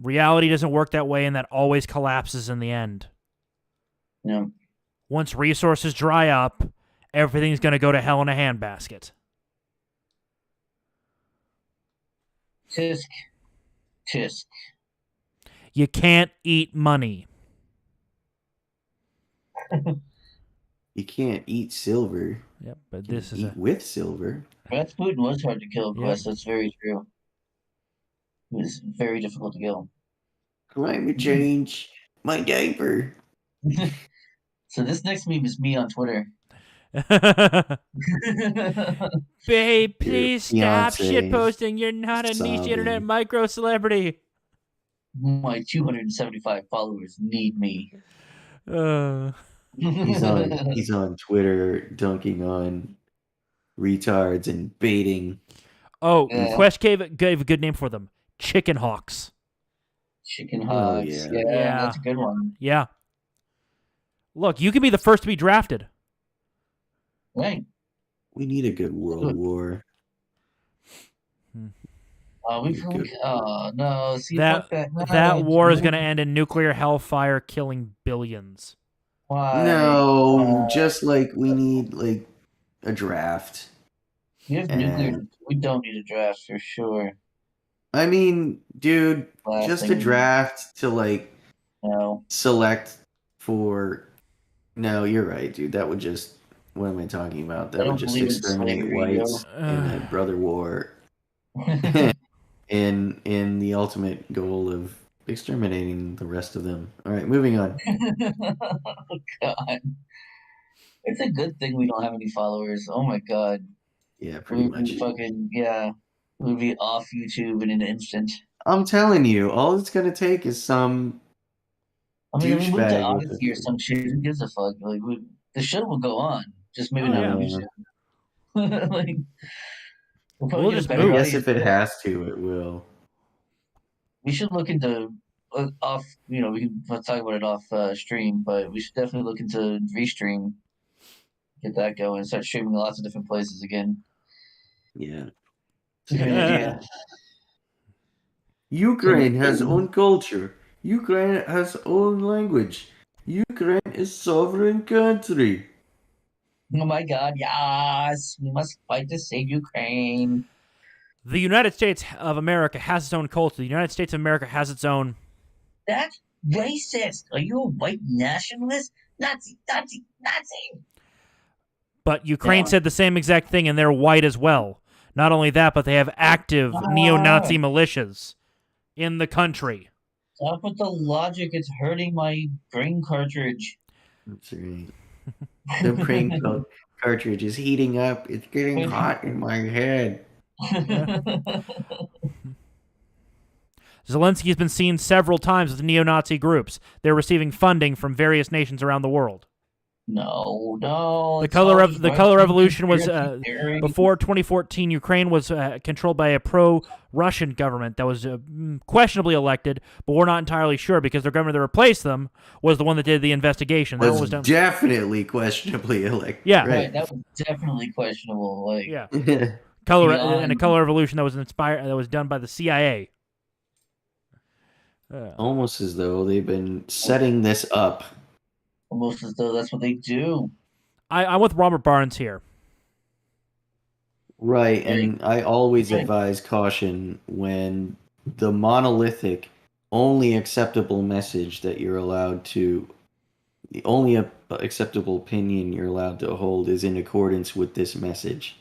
Reality doesn't work that way, and that always collapses in the end. Yeah. Once resources dry up, everything's going to go to hell in a handbasket. Tisk. You can't eat money. You can't eat silver. Yep, but You this can is eat with silver. Rasputin was hard to kill, Yeah. Quest. That's very true. It was very difficult to kill. Climate change. My diaper. So this next meme is me on Twitter. Babe, Your please stop fiance shitposting. You're not a niche internet sobbing. micro celebrity. My 275 followers need me. He's on Twitter dunking on retards and baiting. Oh, Yeah. Quest gave a good name for them. Chicken Hawks. Chicken Oh, Hawks. yeah. Yeah, that's a good one. Yeah. Look, you can be the first to be drafted. Right. We need a good world war. No. See, That fuck that. No, that war is going to no. end in nuclear hellfire, killing billions. Why? No, just like we need like a draft. We have nuclear. And We don't need a draft for sure. I mean, dude, Last just a thing- draft to like No. select for. No, you're right, dude. That would just. What am I talking about? I That don't would just believe in exterminate slavery, whites in a brother war. yo. in the ultimate goal of exterminating the rest of them. All right, moving on. Oh, God. It's a good thing we don't have any followers. Oh my God. Yeah, pretty We'd be much. we'd be off YouTube in an instant. I'm telling you, all it's gonna take is some I mean, we moved to douchebag with Odyssey or some shit. Who gives a fuck? Like, the show will go on, just maybe Oh, not yeah. YouTube. Like, we'll probably We'll get a just better I move. guess audience. if it has to, it will. We should look into off. You know, we can talk about it off stream, but we should definitely look into restream, get that going, start streaming lots of different places again. Yeah. It's a good idea. Ukraine has own culture. Ukraine has own language. Ukraine is sovereign country. Oh my God! Yes, we must fight to save Ukraine. The United States of America has its own culture. The United States of America has its own. That's racist. Are you a white nationalist? Nazi, Nazi, Nazi. But Ukraine Yeah. said the same exact thing, and they're white as well. Not only that, but they have active neo-Nazi militias in the country. Stop with the logic. It's hurting my brain cartridge. That's right. The brain cartridge is heating up. It's getting hot in my head. Zelensky's been seen several times with neo-Nazi groups. They're receiving funding from various nations around the world. No. The it's color all of the color revolution was conspiracy theory. before 2014. Ukraine was controlled by a pro-Russian government that was questionably elected, but we're not entirely sure because the government that replaced them was the one that did the investigation. That one was Was done. definitely questionably elected. Yeah. Right, that was definitely questionable. Like, Yeah, Right. color Beyond- and a color revolution that was inspired that was done by the CIA. Almost as though they've been setting this up. almost as though that's what they do. I'm with Robert Barnes here. Right, and I always Right. advise caution when the monolithic, only acceptable message that you're allowed to, the only acceptable opinion you're allowed to hold is in accordance with this message.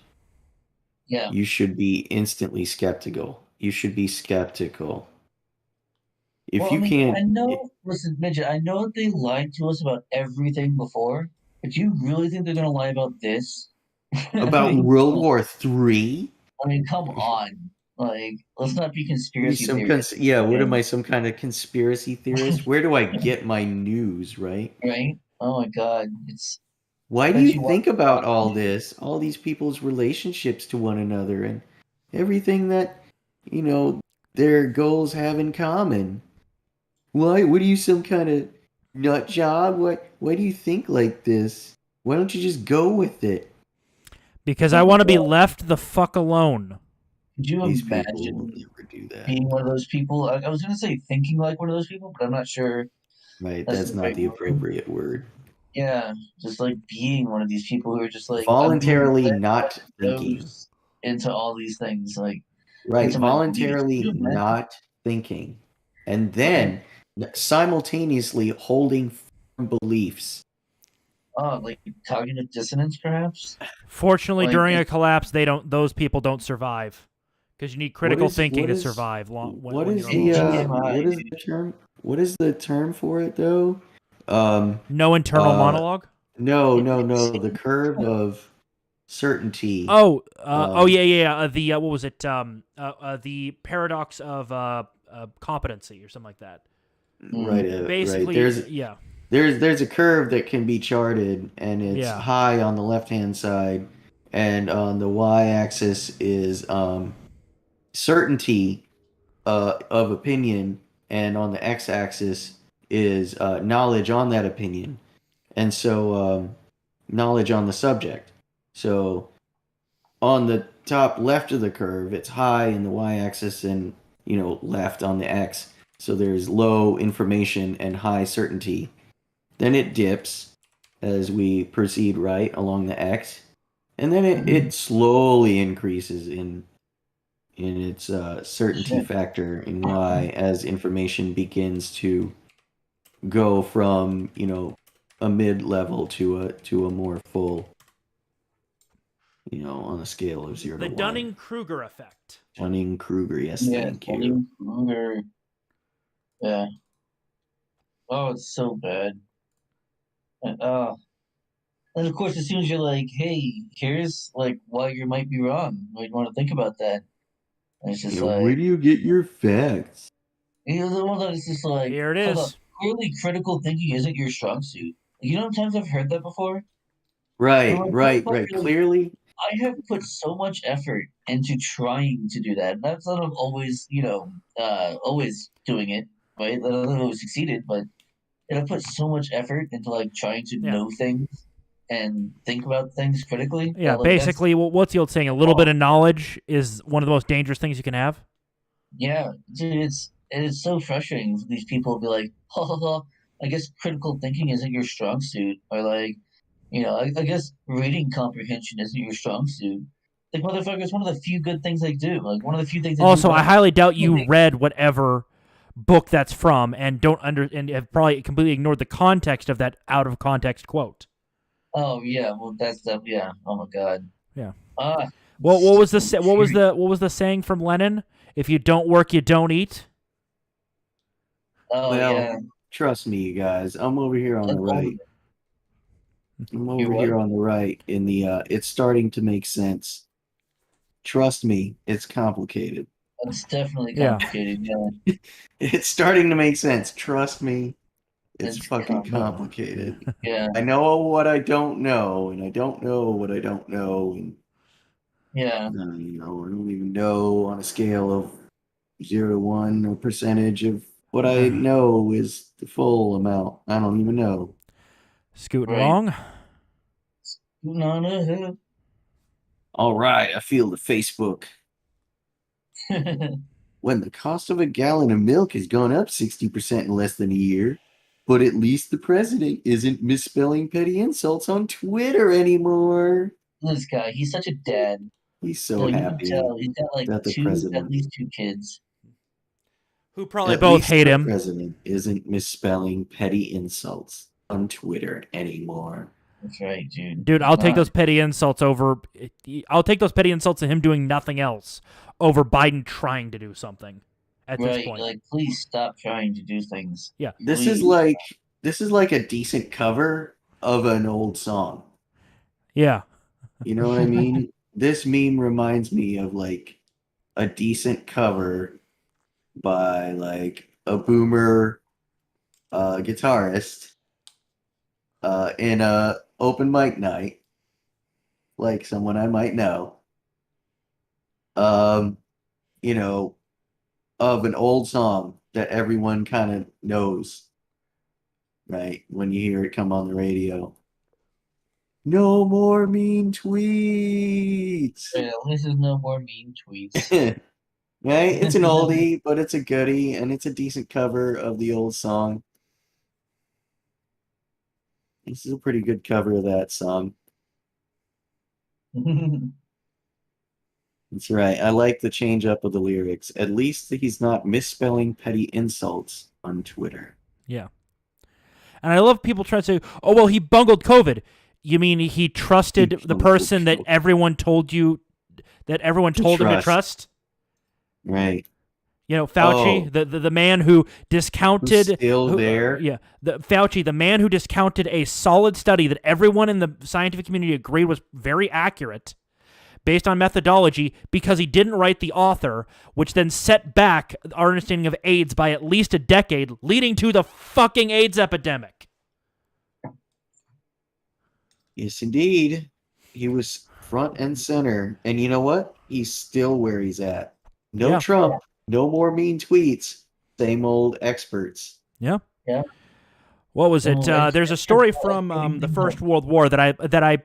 Yeah. You should be instantly skeptical. You should be skeptical. If Well, you I mean, can't, I know. Listen, Midget. I know that they lied to us about everything before, but you really think they're gonna lie about this? about World War III, I mean, come on. Like, let's not be conspiracy theorists, what am I, some kind of conspiracy theorist? Where do I get my news, right? right? Oh my God, it's Why do Don't you you think want- about all this, all these people's relationships to one another, and everything that, their goals have in common? Why? What are you, some kind of nut job? Why do you think like this? Why don't you just go with it? Because I want to be left the fuck alone. could you These people will imagine never do that. being one of those people? I was gonna say thinking like one of those people, but I'm not sure. Right, That's that's the not right the word. appropriate word. Yeah, just like being one of these people who are just like Voluntarily I'm being not led thinking. into all these things. Like, Right, into my voluntarily beliefs. Could you imagine? not thinking. And then simultaneously holding firm beliefs. like cognitive dissonance, perhaps. Fortunately, Like, during a it- collapse, those people don't survive because you need critical thinking to survive. What is the term? What is the term for it though? No internal uh, monologue. No. The curve of certainty. The what was it? The paradox of competency or something like that. Right. Basically, Right. There's a curve that can be charted, and it's Yeah. high on the left-hand side, and on the y-axis is certainty of opinion, and on the x-axis is knowledge on that opinion, and so knowledge on the subject. So on the top left of the curve, it's high in the y-axis, and left on the x. So there's low information and high certainty. Then it dips as we proceed right along the x, and then it slowly increases in its certainty factor in y as information begins to go from a mid-level to a more full, on a scale of 0 the to 1. Dunning-Kruger effect. Dunning-Kruger, yes, thank you. Dunning-Kruger. Yeah. Oh, it's so bad. And of course, as soon as you're like, "Hey, here's like why you might be wrong," you want to think about that. And it's just Where do you get your facts? the one that is just like, Here it hold is. up, clearly critical thinking isn't your strong suit. You know how many times I've heard that before? Right. Like, Clearly, I have put so much effort into trying to do that. That's not always, always doing it, right? I don't always succeeded, but I put so much effort into like trying to know things and think about things critically. Yeah, like, basically, what's the old saying? A little bit of knowledge is one of the most dangerous things you can have. Yeah, dude, it's so frustrating for these people to be like, ha ha ha, I guess critical thinking isn't your strong suit, or like, I guess reading comprehension isn't your strong suit. Like, motherfucker, it's one of the few good things I do. Like, one of the few things I do. Also, I highly doubt you read whatever book that's from and and have probably completely ignored the context of that out of context quote. Oh yeah, well that's the yeah. Oh my god. Yeah. What was the saying from Lenin? If you don't work, you don't eat. Oh well, yeah. trust me, you guys. I'm over here on the right. I'm over here on the right in the it's starting to make sense. Trust me, it's complicated. It's definitely complicated, yeah. It's starting to make sense. Trust me, it's fucking complicated. Yeah. I know what I don't know, and I don't know what I don't know, and yeah. I don't even know on a scale of 0 to 1 a percentage of what I know is the full amount. I don't even know. Scooting along. All right, I feel the Facebook. When the cost of a gallon of milk has gone up 60% in less than a year, but at least the president isn't misspelling petty insults on Twitter anymore. This guy, he's such a dad. He's so happy. You can tell he's got like at least two kids. Who probably both hate him. The president isn't misspelling petty insults on Twitter anymore. That's right, dude. Dude, I'll take those petty insults over. I'll take those petty insults to him doing nothing else over Biden trying to do something. At this point, like, please stop trying to do things. Yeah, this is like a decent cover of an old song. Yeah, you know what I mean. This meme reminds me of like a decent cover by like a boomer guitarist in a open mic night, like someone I might know, of an old song that everyone kind of knows, right? When you hear it come on the radio. No more mean tweets. Yeah, this is no more mean tweets. Right? It's an oldie, but it's a goodie, and it's a decent cover of the old song. This is a pretty good cover of that song. That's right. I like the change up of the lyrics. At least he's not misspelling petty insults on Twitter. Yeah. And I love people trying to say, oh, well, he bungled COVID. You mean he trusted the person that everyone told him to trust? Right. You know, Fauci, the man who discounted Who's still there? Yeah, Fauci, the man who discounted a solid study that everyone in the scientific community agreed was very accurate, based on methodology, because he didn't write the author, which then set back our understanding of AIDS by at least a decade, leading to the fucking AIDS epidemic. Yes, indeed. He was front and center. And you know what? He's still where he's at. No Yeah. Trump. No more mean tweets. Same old experts. Yeah. Yeah. What was it? Oh, There's a story from the First World War that I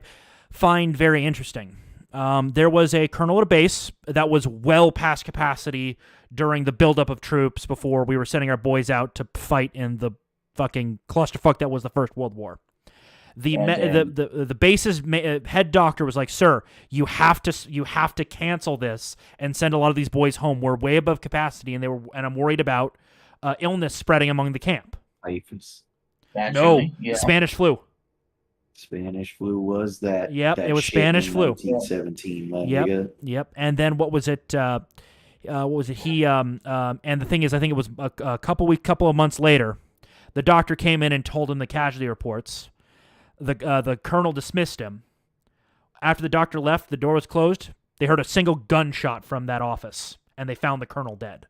find very interesting. There was a colonel at a base that was well past capacity during the buildup of troops before we were sending our boys out to fight in the fucking clusterfuck that was the First World War. The base's head doctor was like, "Sir, you have to cancel this and send a lot of these boys home. We're way above capacity, and I'm worried about illness spreading among the camp." Typhus. No, Yeah. Spanish flu. Spanish flu was that. Yep, that it was shit Spanish in flu. 1917. my Yep, nigga. yep. And then what was it? What was it? And the thing is, I think it was a couple of months later, the doctor came in and told him the casualty reports. The colonel dismissed him. After the doctor left, the door was closed. They heard a single gunshot from that office, and they found the colonel dead.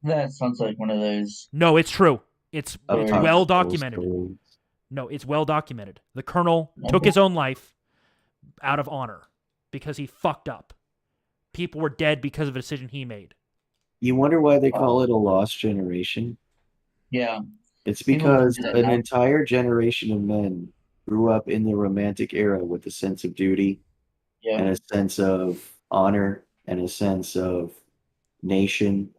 That sounds like one of those. No, it's true. It's Of well those documented. stories. No, it's well documented. The colonel took his own life out of honor because he fucked up. People were dead because of a decision he made. You wonder why they call it a lost generation? Yeah. It's People because do that an now. entire generation of men grew up in the Romantic era with a sense of duty and Yeah. a sense of honor and a sense of nation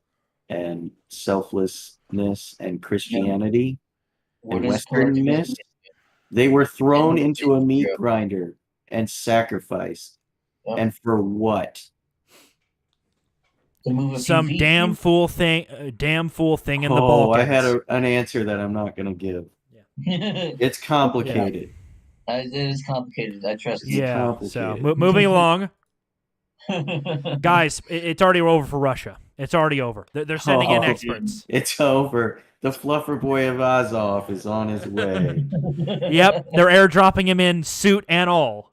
and selflessness and Christianity What and is Westernness. They were thrown Yeah. into a meat grinder and sacrificed. Yeah. And for what? To move a few Some feet? damn fool thing in the Oh, Balkans. I had an answer that I'm not going to give. it It's complicated. is complicated. I trust you. Yeah. So complicated. moving along, guys, it's already over for Russia. It's already over. They're sending in Oh, experts. It's over. The fluffer boy of Azov is on his way. Yep, they're airdropping him in suit and all.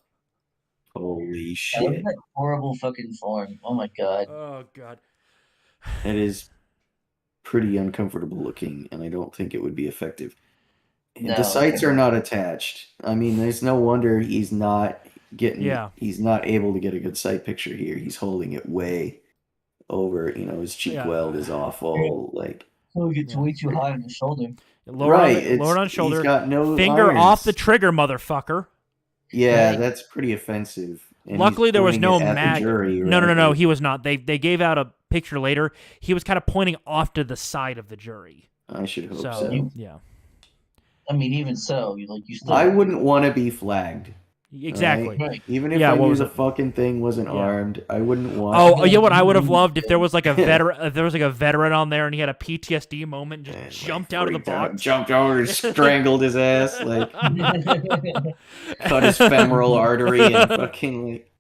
Holy I love shit. that horrible fucking form. Oh my god. Oh god. It is pretty uncomfortable looking, and I don't think it would be effective. No. The sites are not attached. I mean, there's no wonder he's not he's not able to get a good sight picture here. He's holding it way over, his cheek Yeah. weld is awful. Like, So it gets way too high on the shoulder. Lower on shoulder. He's got no Finger irons. off the trigger, motherfucker. Yeah, Right. that's pretty offensive. And Luckily, he's there was pointing no it at the mag. jury, No. right? He was not. They gave out a picture later. He was kind of pointing off to the side of the jury. I should hope So, so. yeah, I mean, even so, you still. I wouldn't want to be flagged. exactly. Right. Even if Yeah, I what knew was the it? fucking thing wasn't Yeah. armed, I wouldn't want. Oh, you know what I would have loved if there was like a veteran. If there was like a veteran on there and he had a PTSD moment, and And, just like, jumped out of the freaked out, box. jumped over, and strangled his ass, like cut his femoral artery, and fucking like.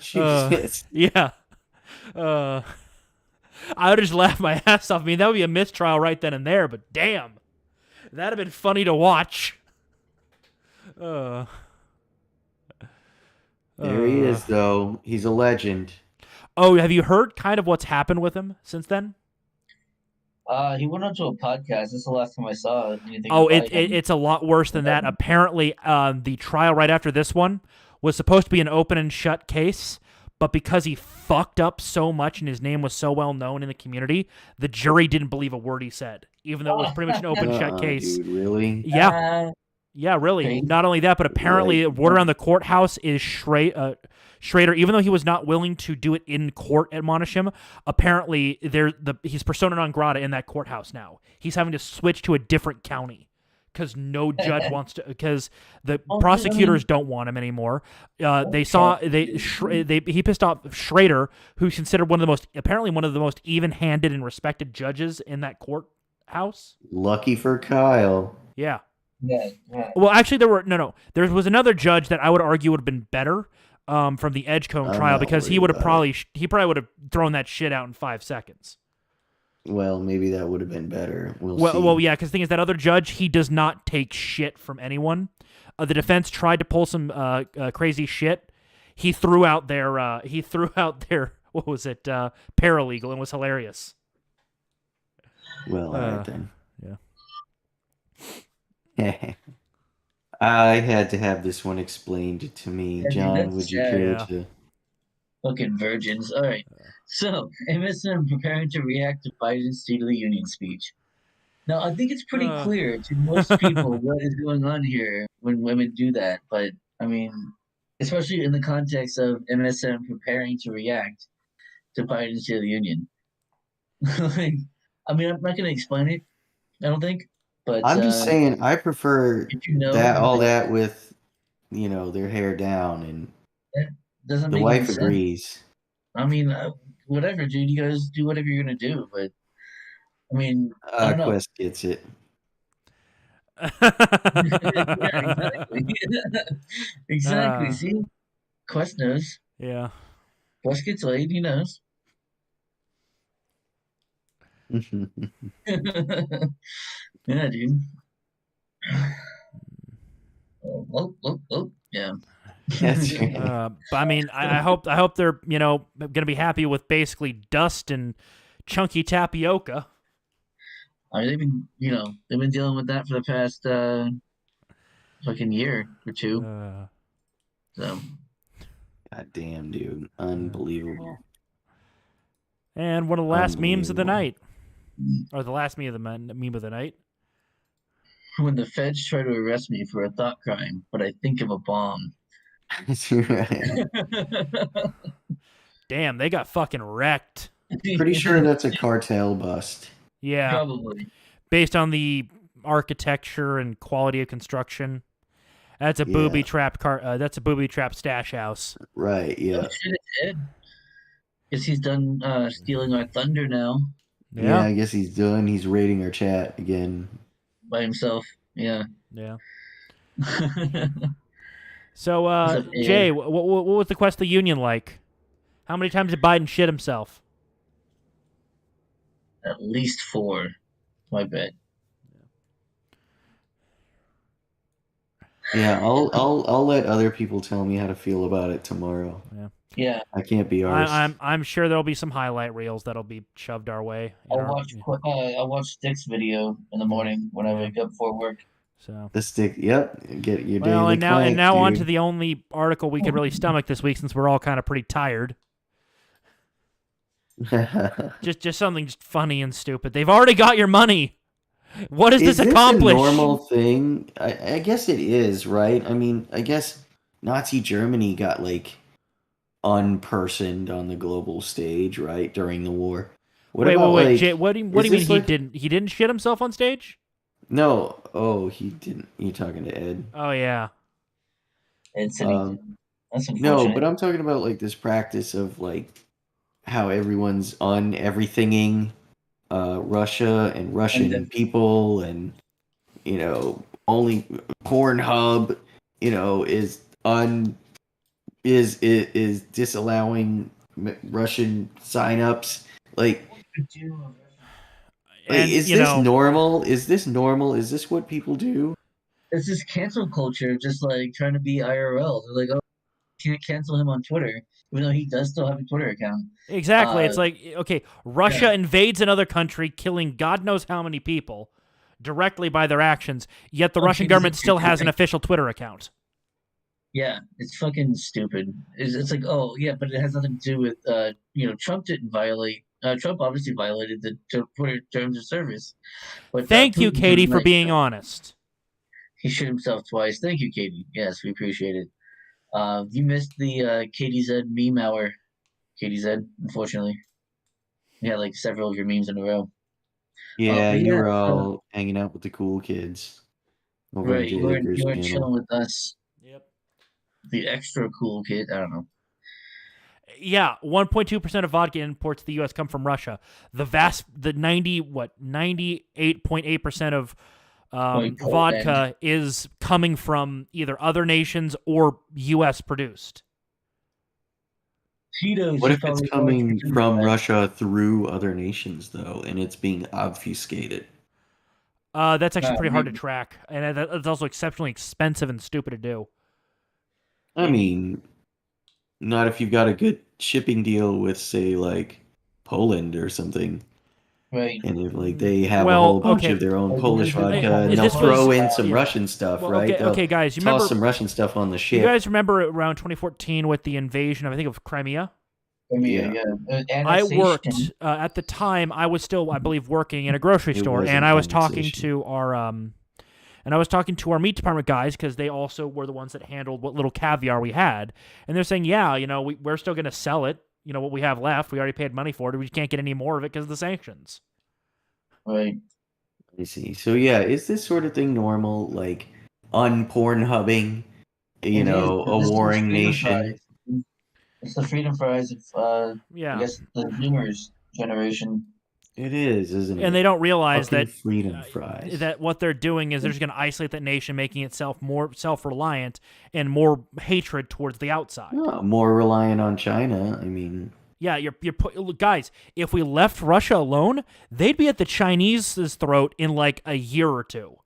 Jesus. Yeah. I would just laugh my ass off. I mean, that would be a mistrial right then and there, but damn. That'd have been funny to watch. There he is, though. He's a legend. Oh, have you heard kind of what's happened with him since then? He went onto a podcast. This is the last time I saw anything. Oh, about him. it's a lot worse than that. Apparently, the trial right after this one was supposed to be an open and shut case, but because he fucked up so much and his name was so well known in the community, the jury didn't believe a word he said, even though it was pretty much an open shut case. Dude, really? Yeah. Yeah, really. Crazy. Not only that, but apparently Right. word around the courthouse is Schrader, even though he was not willing to do it in court, admonish him, apparently he's persona non grata in that courthouse now. He's having to switch to a different county because no judge wants to, because the prosecutors don't want him anymore. He pissed off Schrader, who's considered apparently one of the most even-handed and respected judges in that courthouse. Lucky for Kyle. Yeah. Yeah. Well, actually, there was another judge that I would argue would have been better. from the Edgecombe I'm trial not because he worried would have about he probably would have thrown that shit out in 5 seconds. Well, maybe that would have been better. We'll see. Well, yeah, because the thing is that other judge, he does not take shit from anyone. The defense tried to pull some crazy shit. He threw out their what was it, paralegal, and was hilarious. Well, all right then. Yeah. I had to have this one explained to me. Yeah, dude, John, that's would you sad. care Yeah. to? Fucking virgins. All right. So, MSM preparing to react to Biden's State of the Union speech. Now, I think it's pretty clear to most people what is going on here when women do that. But, I mean, especially in the context of MSM preparing to react to Biden's State of the Union. Like, I mean, I'm not going to explain it, I don't think. But I'm just saying, I prefer if you know, that all then that with, their hair down, and that doesn't the make any wife sense. agrees. I mean, whatever, dude. You guys do whatever you're going to do. But, I mean, I don't know. Quest gets it. Yeah, exactly. Exactly. See, Quest knows. Yeah. Quest gets laid. He knows. Yeah, dude. Oh, yeah. That's right. But I mean, I hope they're gonna be happy with basically dust and chunky tapioca. I mean, they've been dealing with that for the past fucking year or two. So. God damn, dude. Unbelievable. And one of the last memes of the night. Or the last meme of the night. When the feds try to arrest me for a thought crime, but I think of a bomb. That's right. Damn, they got fucking wrecked. Pretty sure that's a cartel bust. Yeah. Probably. Based on the architecture and quality of construction. That's a booby trapped that's a booby trapped stash house. Right, yeah. Oh, shit, it's Ed. Guess he's done stealing our thunder now. Yeah, I guess he's raiding our chat again. By himself. Yeah. Yeah. So, Jay, what was the Quest of the Union like? How many times did Biden shit himself? At least 4, I bet. Yeah, I'll let other people tell me how to feel about it tomorrow. Yeah. I can't be arsed. I'm sure there'll be some highlight reels that'll be shoved our way. I'll watch Stick's video in the morning when I wake up for work. So the Stick, yep, get your daily well, and plank, now dude. on to the only article we could really stomach this week, since we're all kind of pretty tired. just something just funny and stupid. They've already got your money. What does this accomplish? Is this a normal thing? I guess it is, right? I mean, I guess Nazi Germany got unpersoned on the global stage, right, during the war. Wait, Jay, what do you mean he didn't shit himself on stage? No. Oh, he didn't. You talking to Ed? Oh yeah. Ed said that's unfortunate. No, but I'm talking about this practice of how everyone's everythinging Russia and Russian people, and only Pornhub is disallowing Russian signups. Is this normal? Is this normal? Is this what people do? It's this cancel culture, just trying to be IRL. They're like, oh, you can't cancel him on Twitter, even though he does still have a Twitter account. Exactly. It's okay, Russia invades another country, killing God knows how many people directly by their actions, yet the Russian government still has an official Twitter account. Yeah, it's fucking stupid. It's like, oh, yeah, but it has nothing to do with, Trump didn't violate. Trump obviously violated the Twitter terms of service. But thank you, Katie, for being honest. He shit himself twice. Thank you, Katie. Yes, we appreciate it. You missed the Katie Z meme hour. Katie Z, unfortunately. You had several of your memes in a row. Yeah, you were all hanging out with the cool kids. Right, you were chilling with us. Yep. The extra cool kid. I don't know. Yeah, 1.2% of vodka imports to the U.S. come from Russia. The 98.8% of vodka is coming from either other nations or U.S. produced. Cheetos. What He if it's probably coming loves from that. Russia through other nations though, and it's being obfuscated? That's actually Nah, pretty hard to maybe. track, and it's also exceptionally expensive and stupid to do. I mean, not if you've got a good shipping deal with, say, like Poland or something. Right. And if like they have a Well, whole bunch okay. of their own Like, Polish there's the vodka, and Polish they'll This was- throw in some yeah. Russian stuff, Well, right? They'll okay, guys, you toss remember some Russian stuff on the you ship. guys remember around 2014 with the invasion of, I think, of Crimea? Crimea, Yeah. yeah. I Annexation. worked at the time. I was still, I believe, working in a grocery It store, was and an I was talking annexation. to our meat department guys because they also were the ones that handled what little caviar we had, and they're saying, yeah, we're still going to sell it. What we have left, we already paid money for it. We can't get any more of it because of the sanctions. Right. I see. So yeah, is this sort of thing normal? Like unpornhubbing, It is. a This is warring freedom nation? fries. It's the freedom fries of I Yeah, guess the Zoomers generation. It is, isn't it? and they don't realize Fucking that freedom fries. that what they're doing is they're just going to isolate that nation, making itself more self-reliant and more hatred towards the outside. Oh, more reliant on China. I mean, Yeah, guys. If we left Russia alone, they'd be at the Chinese's throat in like a year or two.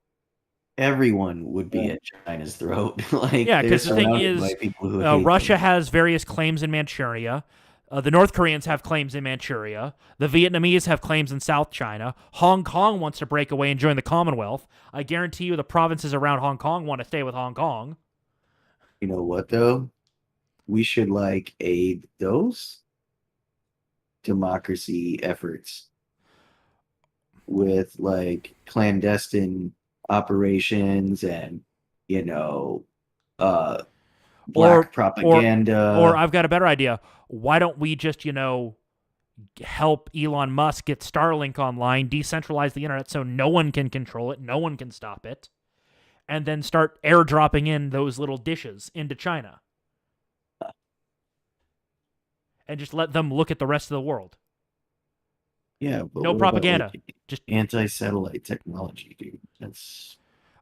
everyone would be Yeah. at China's throat. Like, Yeah, they're because the thing surrounded is, by people who hate Russia them. has various claims in Manchuria. The North Koreans have claims in Manchuria. The Vietnamese have claims in South China. Hong Kong wants to break away and join the Commonwealth. I guarantee you the provinces around Hong Kong want to stay with Hong Kong. You know what though? We should like aid those democracy efforts with like clandestine operations and black propaganda. Or I've got a better idea. Why don't we just, help Elon Musk get Starlink online, decentralize the internet so no one can control it, no one can stop it, and then start airdropping in those little dishes into China. And just let them look at the rest of the world. Yeah, but No what about, propaganda. like, Just anti-satellite technology, dude? That's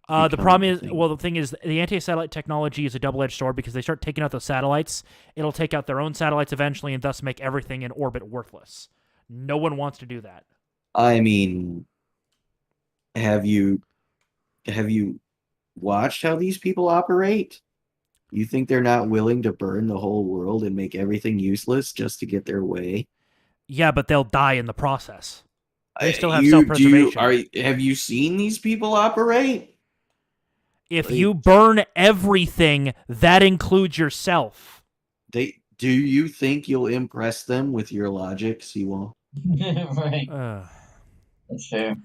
the become problem a is, thing. well, the thing is, the anti-satellite technology is a double-edged sword because they start taking out the satellites. It'll take out their own satellites eventually, and thus make everything in orbit worthless. No one wants to do that. I mean, have you watched how these people operate? You think they're not willing to burn the whole world and make everything useless just to get their way? Yeah, but they'll die in the process. They still have You- self-preservation. Have you seen these people operate? If like- you burn everything, that includes yourself. Do you think you'll impress them with your logic, Seawall? Right. Uh, That's fair.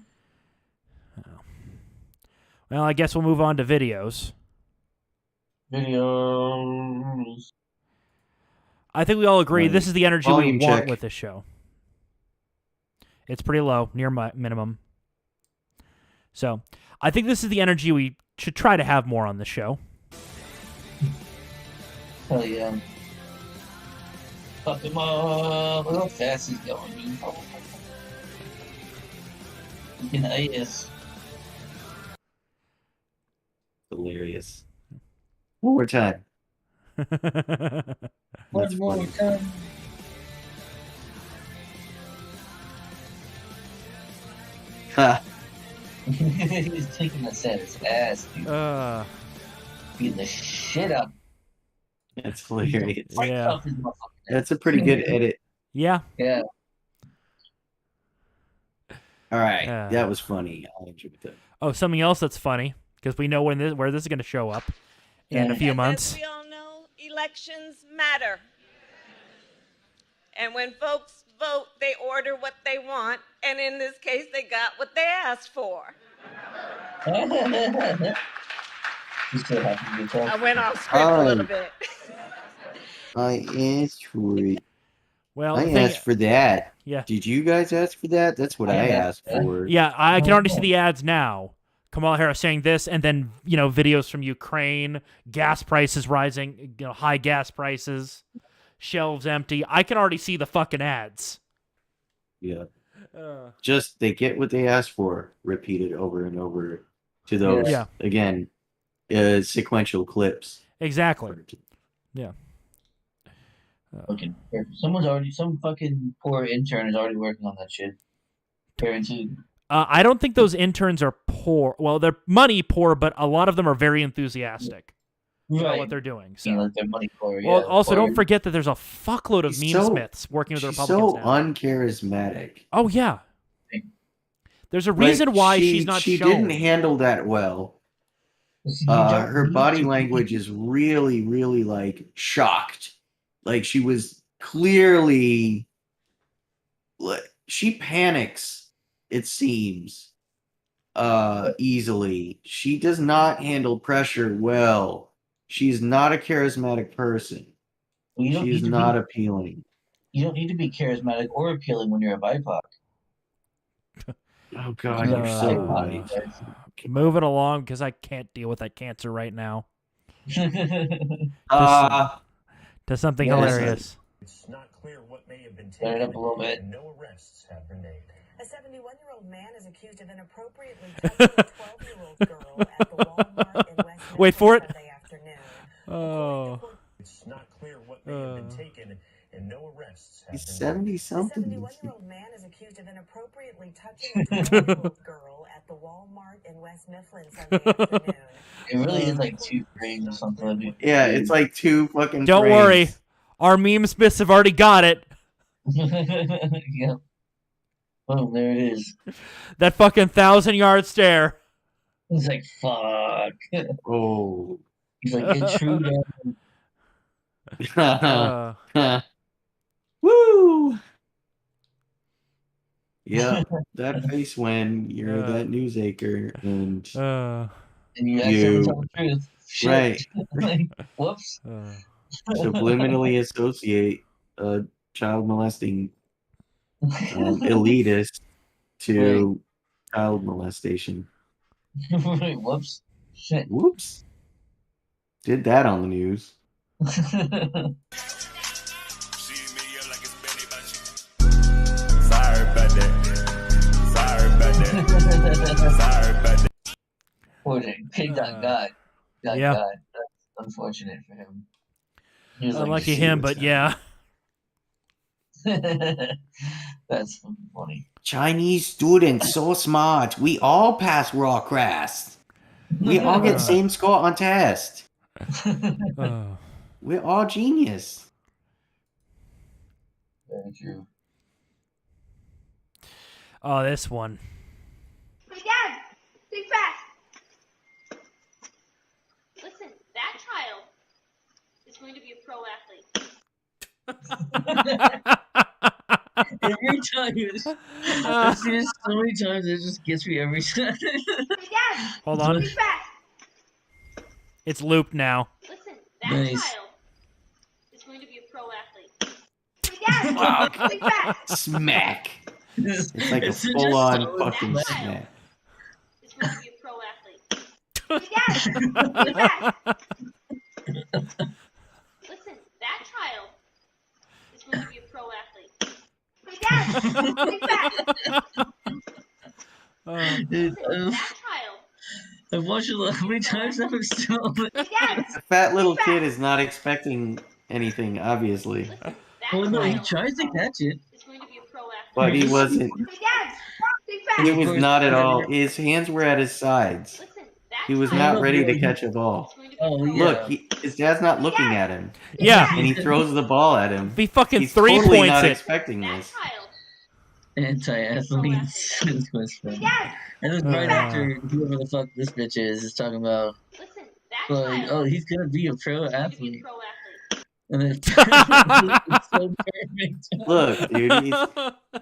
well, I guess we'll move on to videos. Videos. I think we all agree Right. this is the energy Volume we want check. with this show. It's pretty low, near my minimum. So, I think this is the energy we should try to have more on the show. Hell yeah. Fuck him up. Look how fast he's going, dude. You can AS. Hilarious. One more time. One That's more funny. time. Ha! He's taking this at his ass, dude. Beating the shit up. That's hilarious. Right Yeah. off his motherfucking ass. That's a pretty good edit. Yeah. Yeah. All right, Yeah. that was funny. I enjoyed that. Oh, something else that's funny, because we know where this is going to show up in a Yeah. few As months. we all know, elections matter. And when folks vote, they order what they want, and in this case, they got what they asked for. He's so happy to be I talking. went off script a little bit. I asked for it. Well, I asked for that. Yeah. Did you guys ask for that? That's what I I asked asked for. Yeah, I can Oh, already no. see the ads now. Kamala Harris saying this, and then videos from Ukraine, gas prices rising, high gas prices, shelves empty. I can already see the fucking ads. Yeah. Just they get what they asked for, repeated over and over to those Yeah. again, sequential clips. Exactly. Yeah. Fucking some fucking poor intern is already working on that shit. Guaranteed. I don't think those interns are poor. Well, they're money poor, but a lot of them are very enthusiastic about what they're doing. So, like their money poor. well, Yeah, also poor. don't forget that there's a fuckload of She's meme so- smiths working with the She's Republicans so now. uncharismatic. Oh yeah, there's a Like, reason why she's not she shown. didn't handle that well. Her body language is really, really like shocked. Like she was clearly, she panics. It seems easily. She does not handle pressure well. She's not a charismatic person. She's not appealing. You don't need to be charismatic or appealing when you're a BIPOC. Oh God, you're so right. Moving along because I can't deal with that cancer right now. To something Yeah, hilarious. It's not clear what may have been Turn it taken. up a little bit. And no arrests have been made. A 71-year-old man is accused of inappropriately touching a 12-year-old girl at the Walmart in West Wait for it. Sunday afternoon. Oh. It's not clear what may have been taken, and no arrests have He's been 70 A something. 71-year-old man is accused of inappropriately touching a 12-year-old girl at the Walmart in West Mifflin Sunday afternoon. It really is like 2 frames or something. Yeah, it's like 2 fucking. Don't frames. worry, our meme smiths have already got it. Yep. Oh, there it is. That fucking 1,000-yard stare. He's like, fuck. Oh. He's like, it's true. Woo! Yeah, that face when you're that news anchor and And you accidentally tell the truth. Shit. right, Like, whoops. subliminally associate a child molesting elitist to child molestation. Whoops. Shit. Whoops. Did that on the news. Poor Pig got got. Yeah. Got. That's unfortunate for him. He was like, Unlucky him, but yeah. That's funny. Chinese students so smart. We all pass raw class. We all get same score on test. We're all genius. Very true. Oh, this one. Hey, Dad! Think fast! Listen, that child is going to be a pro athlete. Every time, I've seen it so many times, it just gets me every time. Hey, Dad! Hold on. Think fast! It's looped now. Listen, that Nice. child is going to be a pro athlete. Hey, Dad! Think fast! Smack. It's like a just full-on so fucking bad. smack. Is going to be a pro athlete. Hey, Dad! Think fast! Listen, that child is going to be a pro athlete. Hey, Dad! Think fast! Dude, Listen, that child. I've watched it how many times now? I'm still. Hey, Dad! The fat little kid is not expecting anything, obviously. Listen, that Oh no, he child tries to catch it. is going to be a pro athlete. But he wasn't. Hey, Dad! Think fast! He was not at all. His hands were at his sides. Listen, that He was child not ready to catch a ball. is going to be Oh, a pro yeah. Look, his dad's not looking at him, Yeah. and he throws the ball at him. He fucking He's three totally points not it. expecting That this. child. Anti-athletes. It's quite funny. Dad! And then right after whoever the fuck this bitch is talking about, Listen, that like, child oh, he's gonna be a pro is going to be athlete. a pro athlete. And then it's so perfect. Look, dude,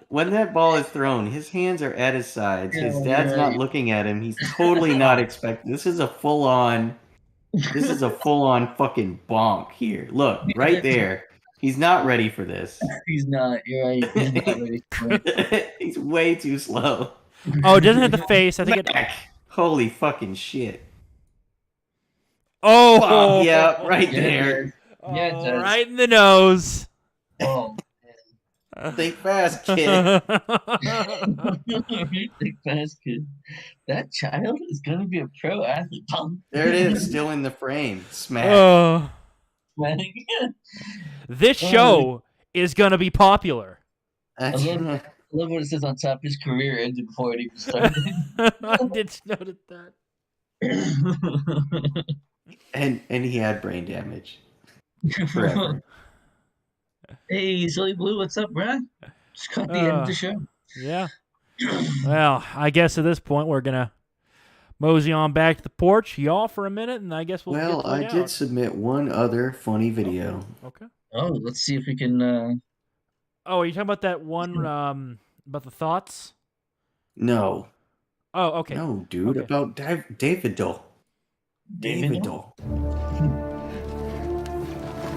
when that ball is thrown, his hands are at his sides. His Yeah, dad's not right. looking at him. He's totally not expecting. This is a full-on fucking bonk here. Look, right there. He's not ready for this. He's not. You're right. He's not ready for it. He's way too slow. Oh, it doesn't hit the face. I think it. Smack. Holy fucking shit. Oh, Oh, yeah, right Yeah, there. Yeah, it does. right in the nose. Oh, Think fast, kid. big fast kid. That child is gonna be a pro athlete. Pump. There it is, still in the frame. Smack. Oh, this show is gonna be popular. I love what it says on top. His career ended before it even started. I did notice that. and he had brain damage forever. Hey, Silly Blue, what's up, bruh? Just caught the end of the show. Yeah. Well, I guess at this point we're gonna mosey on back to the porch, y'all, for a minute, and I guess we'll. Well, I did submit one other funny video. Okay. Oh, let's see if we can. Oh, are you talking about that one about the thoughts? No. Oh, okay. No, dude, Okay. about David Doll. David Doll.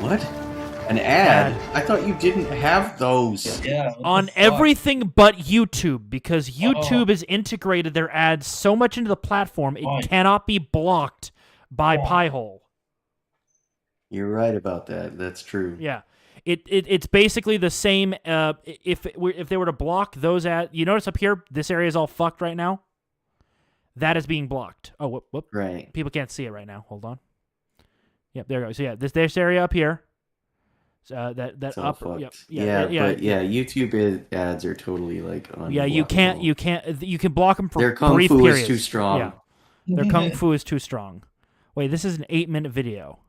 What? An ad? I thought you didn't have those. Yeah. On everything but YouTube, because YouTube has integrated their ads so much into the platform, it cannot be blocked by Piehole. You're right about that. That's true. Yeah. It's basically the same. If they were to block those ads, you notice up here, this area is all fucked right now. That is being blocked. Oh, whoop. Right. People can't see it right now. Hold on. Yep, there we go. So yeah, this area up here. That It's all upper. fucked. Yep, But YouTube ads are totally like yeah, you can block them for their kung brief fu periods. is too strong. Yeah, their kung fu is too strong. Wait, this is an 8-minute video.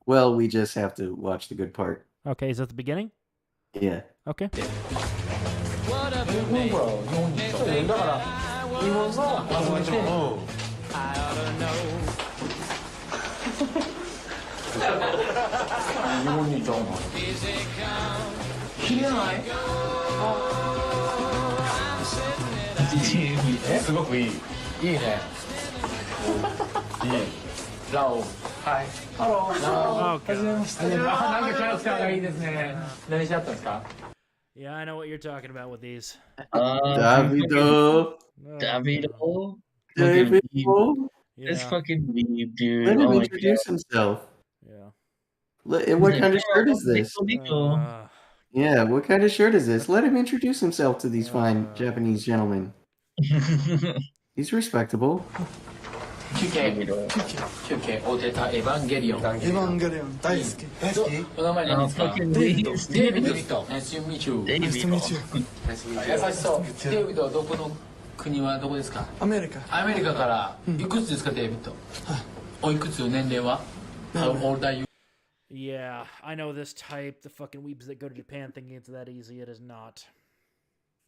Well, we just have to watch the good part. Okay, is that the beginning? Yeah. Okay. Yeah, I know what you're talking about with these. Davido. Davido. Davido. This fucking weeb, dude. Let him Oh my introduce God. himself. Yeah. And what kind of shirt is this? Nico. Yeah, what kind of shirt is this? Let him introduce himself to these fine Japanese gentlemen. He's respectable. 休憩お出たエヴァンゲリオン大好きお名前何ですかデイビッド Nice to meet you 優しそうデイビッドはどこの国はどこですかアメリカからいくつですかデイビッドおいくつ年齢は How old are you Yeah, I know this type. The fucking weebs that go to Japan thinking it's that easy. It is not.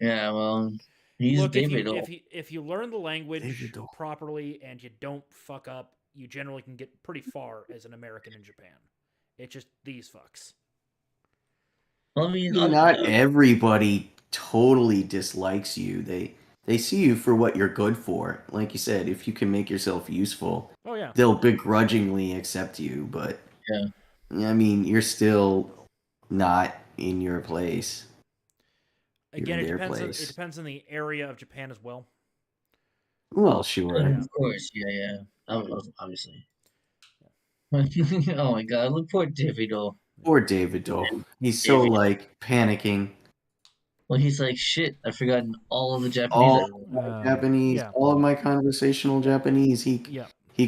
Yeah, well, he's Look, Davido. if you learn the language properly and you don't fuck up, you generally can get pretty far as an American in Japan. It's just these fucks. I mean, Not everybody totally dislikes you. They see you for what you're good for. Like you said, if you can make yourself useful, they'll begrudgingly accept you. But I mean, you're still not in your place. Again, it depends on the area of Japan as well. Well, sure. Of course, yeah. Obviously. Oh my God! Look, poor Davido. Poor Davido. He's so like panicking. Well, he's like, shit, I've forgotten all of the Japanese. All of my conversational Japanese. He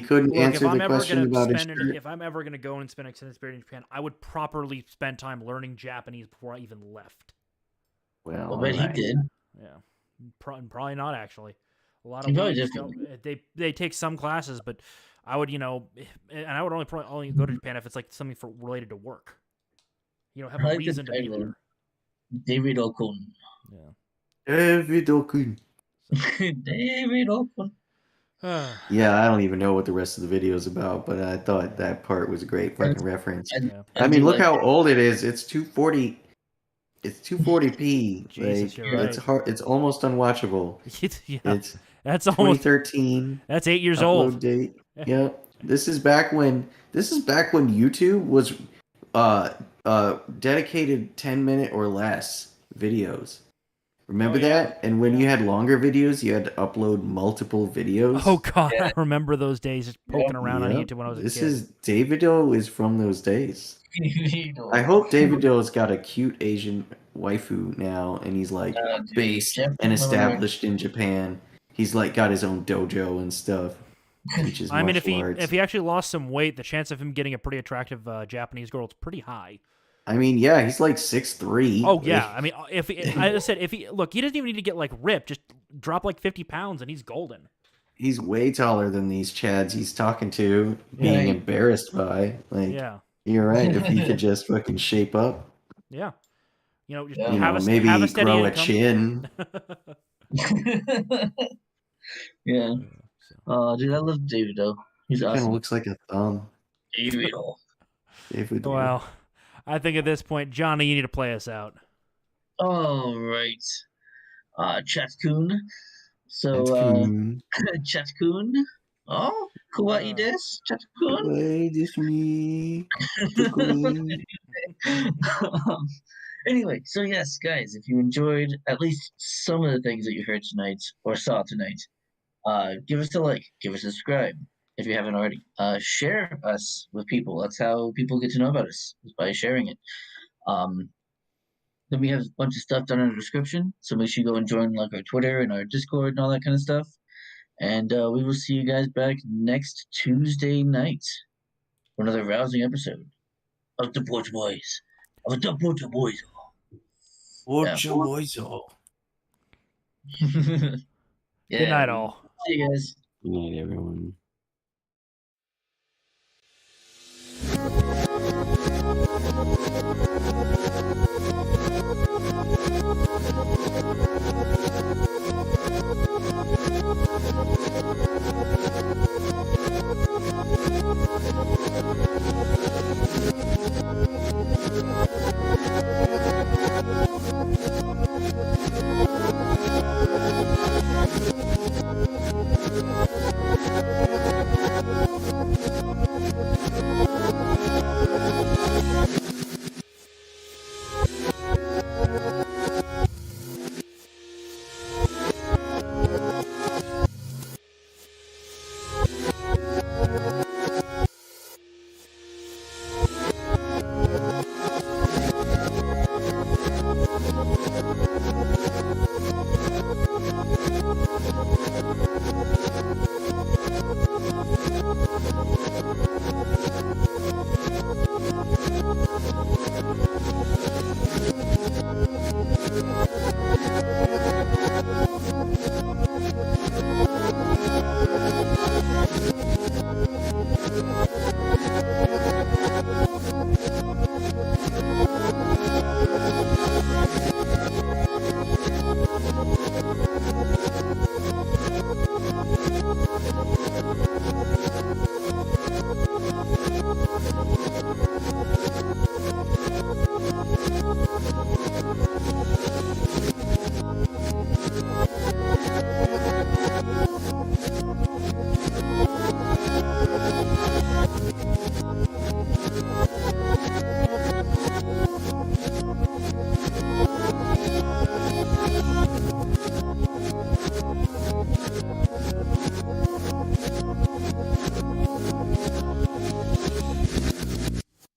couldn't answer the question about his shirt. If I'm ever going to go and spend extended period in Japan, I would properly spend time learning Japanese before I even left. Well, I bet he did. Yeah, probably not actually. A lot He of probably weebs they take some classes, but I would and I would only go to Japan if it's like something related to work. Have a reason to be there. Davido-kun. Yeah. Davido-kun. Davido-kun. Yeah, I don't even know what the rest of the video is about, but I thought that part was a great fucking reference. I mean, look how old it is. It's 240. It's 240p. Jesus, you're right. It's hard. It's almost unwatchable. That's almost 2013. That's 8 years upload old. Date. Yep. This is back when YouTube was dedicated 10-minute or less videos. Remember that? And when you had longer videos, you had to upload multiple videos. Oh God, I remember those days just poking around on YouTube when I was a kid. Davido is from those days. I hope Davido's got a cute Asian waifu now, and he's like based and established in Japan. He's like got his own dojo and stuff. I mean, if he actually lost some weight, the chance of him getting a pretty attractive Japanese girl is pretty high. I mean, yeah, he's like 6'3". Oh yeah, I mean, I said if he doesn't even need to get like ripped. Just drop like 50 pounds and he's golden. He's way taller than these Chads he's talking to, being embarrassed by. Like, Yeah. you're right. If he could just fucking shape up, Yeah. Just Yeah. have a maybe have a steady grow a income. chin. Yeah. Dude, I love David though. He's Kind of awesome. looks like a thumb. David. David. Well, I think at this point, Johnny, you need to play us out. All right. Chatcoon. So, Chatcoon. Oh, kawaii desu, Chatcoon. Kawaii desu me. Anyway, so yes, guys, if you enjoyed at least some of the things that you heard tonight or saw tonight, give us a like, give us a subscribe if you haven't already. Share us with people. That's how people get to know about us, is by sharing it. Then we have a bunch of stuff down in the description, so make sure you go and join like our Twitter and our Discord and all that kind of stuff. And we will see you guys back next Tuesday night for another rousing episode of the Porch Boys. Of the Porch Boys. Porch Bois. Good night, all. See you guys. Good night, everyone.